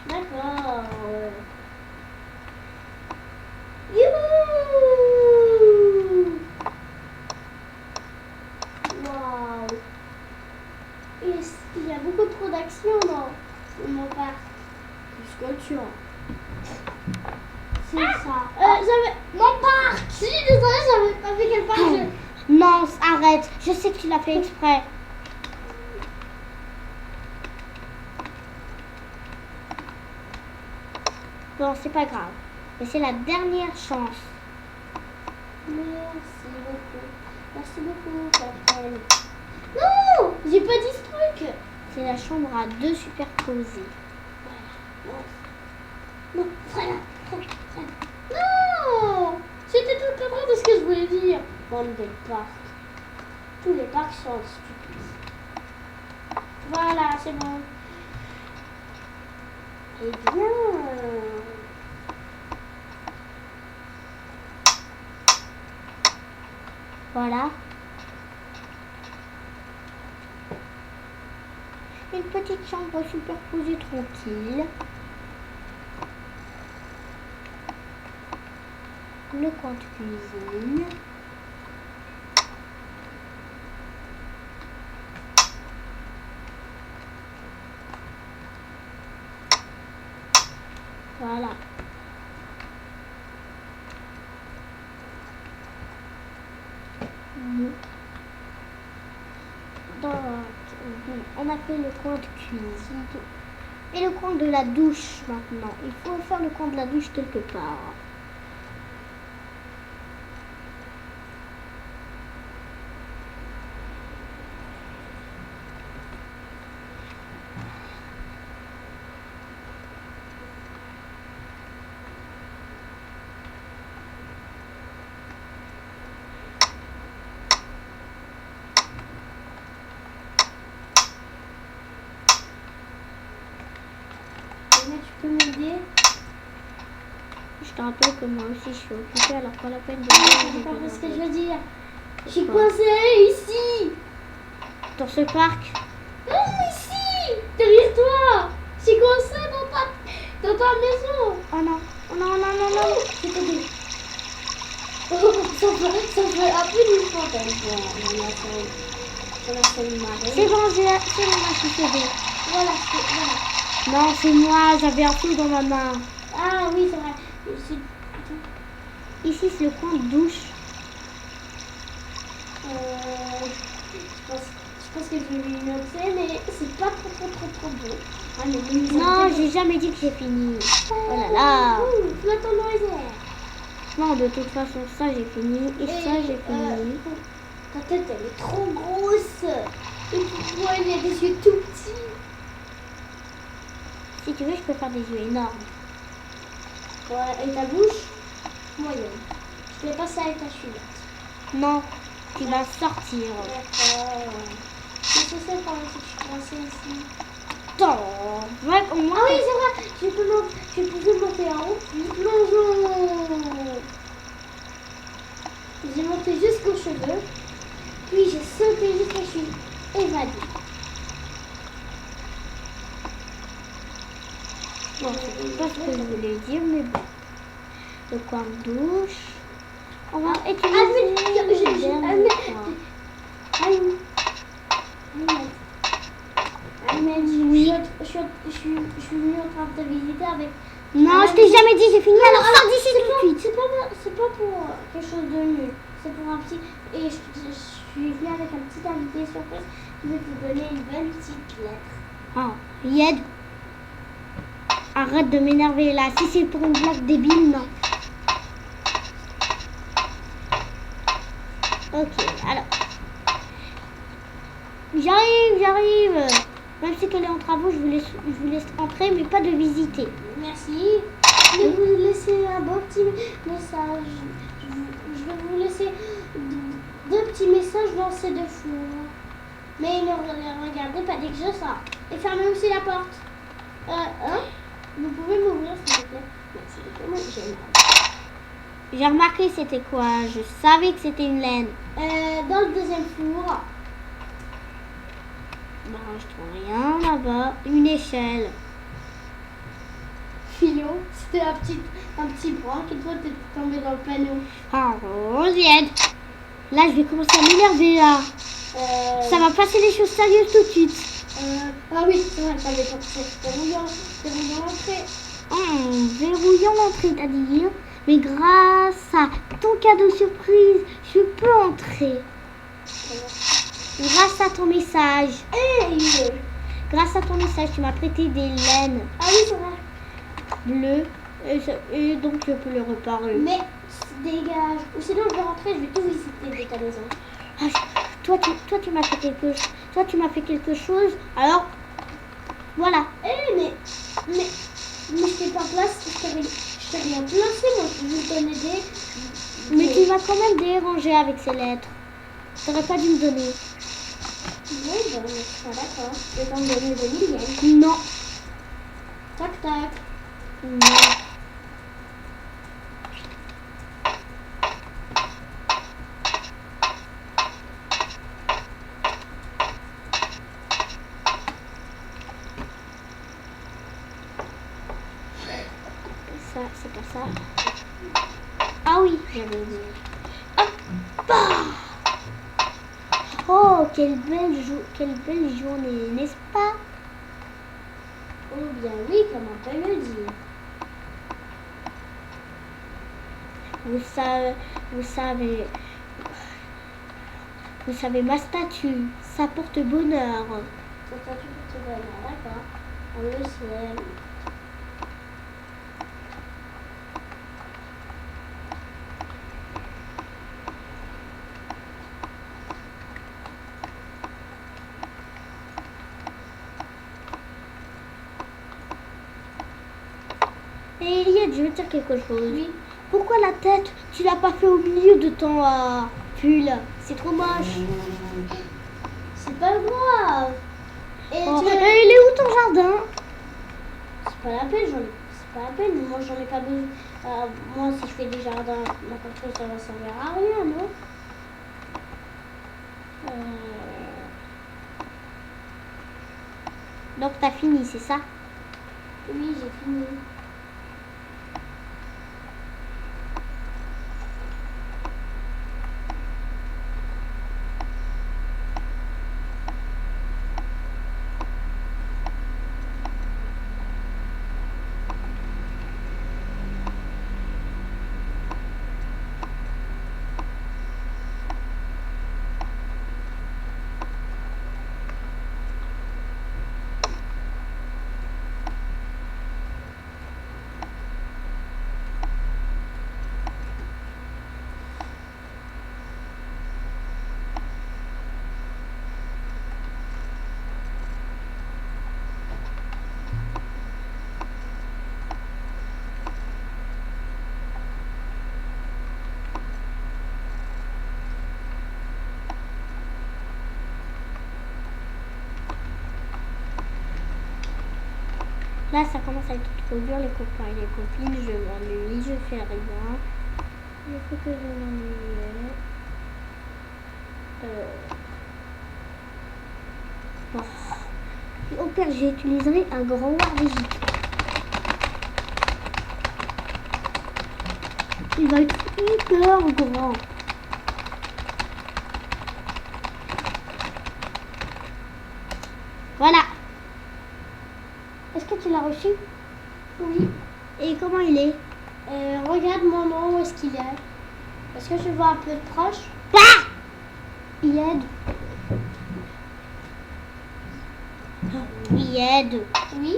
Speaker 2: D'accord. Youhou! Waouh! Il y a beaucoup trop d'action dans mon parc.
Speaker 1: Plus que tu as.
Speaker 2: C'est ça. Mon parc! Si, désolé, j'avais pas vu quel parc.
Speaker 1: Non, arrête. Je sais que tu l'as fait exprès. Bon, c'est pas grave. Mais c'est la dernière chance.
Speaker 2: Merci beaucoup. Merci beaucoup, Catherine. Non! J'ai pas dit ce truc!
Speaker 1: C'est la chambre à 2 superposées.
Speaker 2: Voilà. Non, freine. Non! C'était tout le contraire de ce que je voulais dire. Bande de parcs. Tous les parcs sont stupides. Voilà, c'est bon. Eh bien...
Speaker 1: Voilà. Une petite chambre superposée tranquille. Le coin de cuisine. Voilà. Donc, on a fait le coin de cuisine et le coin de la douche maintenant. Il faut faire le coin de la douche quelque part.
Speaker 2: Tu peux m'aider?
Speaker 1: Je te rappelle que moi aussi je suis occupée, alors pas la peine de
Speaker 2: C'est pas ce que je veux dire. Je suis coincée ici.
Speaker 1: Dans ce parc.
Speaker 2: Non, ici, derrière toi. Je suis coincée dans ta maison.
Speaker 1: Oh non, oh non, non, non, non.
Speaker 2: C'est côté. Oh, ça fait un peu du fantôme.
Speaker 1: C'est bon, c'est bon, je suis sauvée.
Speaker 2: Voilà.
Speaker 1: Non, c'est moi, j'avais un fou dans ma main.
Speaker 2: Ah oui, c'est vrai.
Speaker 1: Ici, c'est le coin de douche.
Speaker 2: Je pense que je vais lui noter, mais c'est pas trop beau. Ah, mais
Speaker 1: Non, j'ai jamais dit que j'ai fini. Oh là là.
Speaker 2: Flotte en noisette.
Speaker 1: Non, de toute façon, ça j'ai fini et ça j'ai fini.
Speaker 2: Ta tête, elle est trop grosse. Et pourquoi il y a des yeux tout petits?
Speaker 1: Si tu veux, je peux faire des yeux énormes.
Speaker 2: Ouais, et ta bouche moyenne. Je vais passer avec ta chouette.
Speaker 1: Non, tu vas sortir.
Speaker 2: D'accord. Qu'est-ce que c'est par exemple si je suis coincée ici?
Speaker 1: Attends, ouais, au moins.
Speaker 2: Ah oui, c'est vrai. Je peux monter en haut. Plongeons. J'ai monté jusqu'aux cheveux. Puis j'ai sauté jusqu'à je suis évadée.
Speaker 1: Bon, c'est pas ce que je voulais dire, mais bon. Le coin de douche. On va utiliser le dernier coin.
Speaker 2: Ahmed, je suis venue en train de te visiter avec
Speaker 1: Non, je t'ai jamais dit, j'ai fini. Alors, sors d'ici tout de suite.
Speaker 2: C'est pas pour quelque chose de nul. C'est pour un petit. Et je suis venue avec un petit invité surprise qui veut te donner une belle petite lettre.
Speaker 1: Oh, Yed. Arrête de m'énerver là. Si c'est pour une blague débile, non. Ok, alors. J'arrive. Même si qu'elle est en travaux, je vous laisse entrer, mais pas de visiter.
Speaker 2: Merci. Je vais vous laisser un beau petit message. Je vais vous laisser deux petits messages dans ces deux fours. Mais ne regardez pas dès que je sors. Et fermez aussi la porte. Vous pouvez m'ouvrir s'il vous plaît. Merci beaucoup.
Speaker 1: J'ai remarqué c'était quoi. Je savais que c'était une laine.
Speaker 2: Dans le deuxième four.
Speaker 1: Bah, je trouve rien là-bas. Une échelle.
Speaker 2: Philo, c'était un petit brin qui doit être tombé dans le panneau.
Speaker 1: Oh, Yed. Là, je vais commencer à m'énerver là. Ça va passer les choses sérieuses tout de suite.
Speaker 2: Ah oui, c'est vrai, t'avais pensé. Verrouillant l'entrée.
Speaker 1: Verrouillant l'entrée, t'as dit. Mais grâce à ton cadeau surprise, je peux entrer. Grâce à ton message.
Speaker 2: Hey!
Speaker 1: Grâce à ton message, tu m'as prêté des laines
Speaker 2: Ah oui, c'est vrai.
Speaker 1: bleues. Et donc, je peux le reparer.
Speaker 2: Mais dégage. Ou sinon, je vais rentrer, je vais tout visiter de ta maison.
Speaker 1: Ah, toi, tu m'as fait quelque chose. Toi, tu m'as fait quelque chose. Alors, voilà.
Speaker 2: Mais je t'ai pas placé. Je t'ai rien placé, moi. Je vais te donner des.
Speaker 1: Mais tu m'as quand même dérangé avec ces lettres. T'aurais pas dû me donner.
Speaker 2: Oui, bon, d'accord. Je vais t'en donner des milliers.
Speaker 1: Non.
Speaker 2: Tac, tac.
Speaker 1: Non. Ça, c'est pas ça. Ah oui, j'avais oublié. Hop ah. Oh, quelle belle journée, n'est-ce pas?
Speaker 2: Oh bien oui, comment on peut le dire.
Speaker 1: Vous savez, ma statue, ça porte bonheur.
Speaker 2: Ça statue porte bonheur, d'accord. On le sait.
Speaker 1: Et Eliette, je veux dire quelque chose.
Speaker 2: Oui.
Speaker 1: Pourquoi la tête, tu l'as pas fait au milieu de ton pull? C'est trop moche.
Speaker 2: C'est pas grave. Et
Speaker 1: Oh,
Speaker 2: tu veux...
Speaker 1: il est où ton jardin?
Speaker 2: C'est pas la peine, c'est pas la peine. Moi, j'en ai pas besoin. Moi, si je fais des jardins, n'importe quoi, ça va servir à rien, non?
Speaker 1: Donc t'as fini, c'est ça?
Speaker 2: Oui, j'ai fini.
Speaker 1: Là, ça commence à être trop dur, les copains et les copines. Je m'ennuie, je fais rien. Il faut que je m'ennuie. Bon. Au pire, j'utiliserai un grand War d'Égypte. Il va être hyper grand. Voilà. Est-ce que tu l'as reçu?
Speaker 2: Oui.
Speaker 1: Et comment il est?
Speaker 2: Regarde maman, où est-ce qu'il est? Est-ce que je vois un peu de proche?
Speaker 1: Ah! Il aide. Il aide.
Speaker 2: Oui.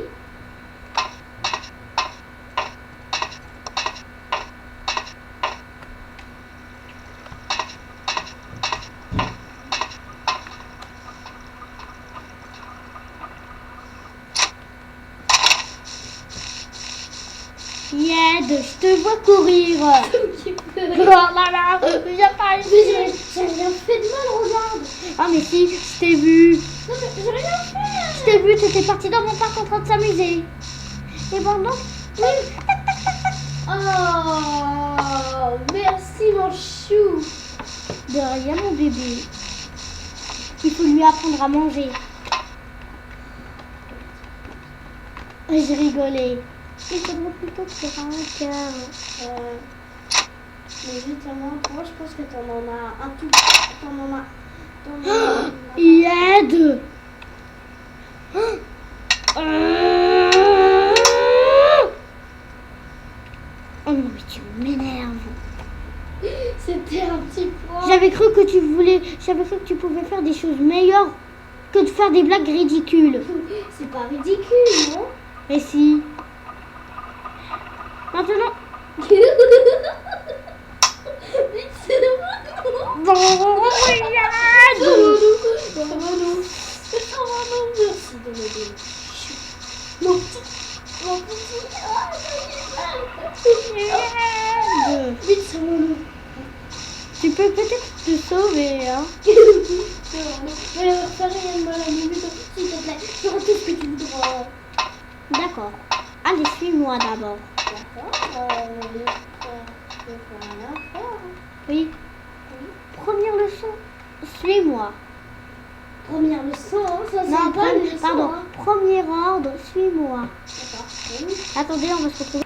Speaker 1: Il aide. Je te vois courir.
Speaker 2: Un petit peu.
Speaker 1: Oh là là, j'ai pas
Speaker 2: Mais j'ai rien fait de mal, regarde.
Speaker 1: Ah mais si, je t'ai vu.
Speaker 2: Non mais j'ai rien fait.
Speaker 1: Je t'ai vu, t'étais parti dans mon parc en train de s'amuser. Et bon donc,
Speaker 2: Oh, merci mon chou.
Speaker 1: de rien mon bébé. Il faut lui apprendre à manger. J'ai rigolé. Il faudrait plutôt faire un cœur.
Speaker 2: Mais justement, moi je pense que t'en en as un tout. T'en en as.
Speaker 1: Il aide. Oh non mais tu m'énerves.
Speaker 2: C'était un petit point.
Speaker 1: J'avais cru que tu pouvais faire des choses meilleures que de faire des blagues ridicules.
Speaker 2: C'est pas ridicule, non?
Speaker 1: Mais si. Maintenant.
Speaker 2: Mais c'est
Speaker 1: Bon, regarde.
Speaker 2: Merci de m'aider. Non, mon petit. Vite, c'est mon loup.
Speaker 1: Tu peux peut-être te sauver, hein.
Speaker 2: Mais fais rien de mal à mes s'il te plaît. Fais tout ce que tu voudras.
Speaker 1: D'accord. Allez, suis-moi d'abord.
Speaker 2: D'accord.
Speaker 1: Oui. Première leçon, suis-moi.
Speaker 2: Première leçon, hein, ça c'est
Speaker 1: Non,
Speaker 2: pas une leçon.
Speaker 1: pardon.
Speaker 2: Hein.
Speaker 1: Premier ordre, suis-moi.
Speaker 2: D'accord. Oui.
Speaker 1: Attendez, on va se retrouver.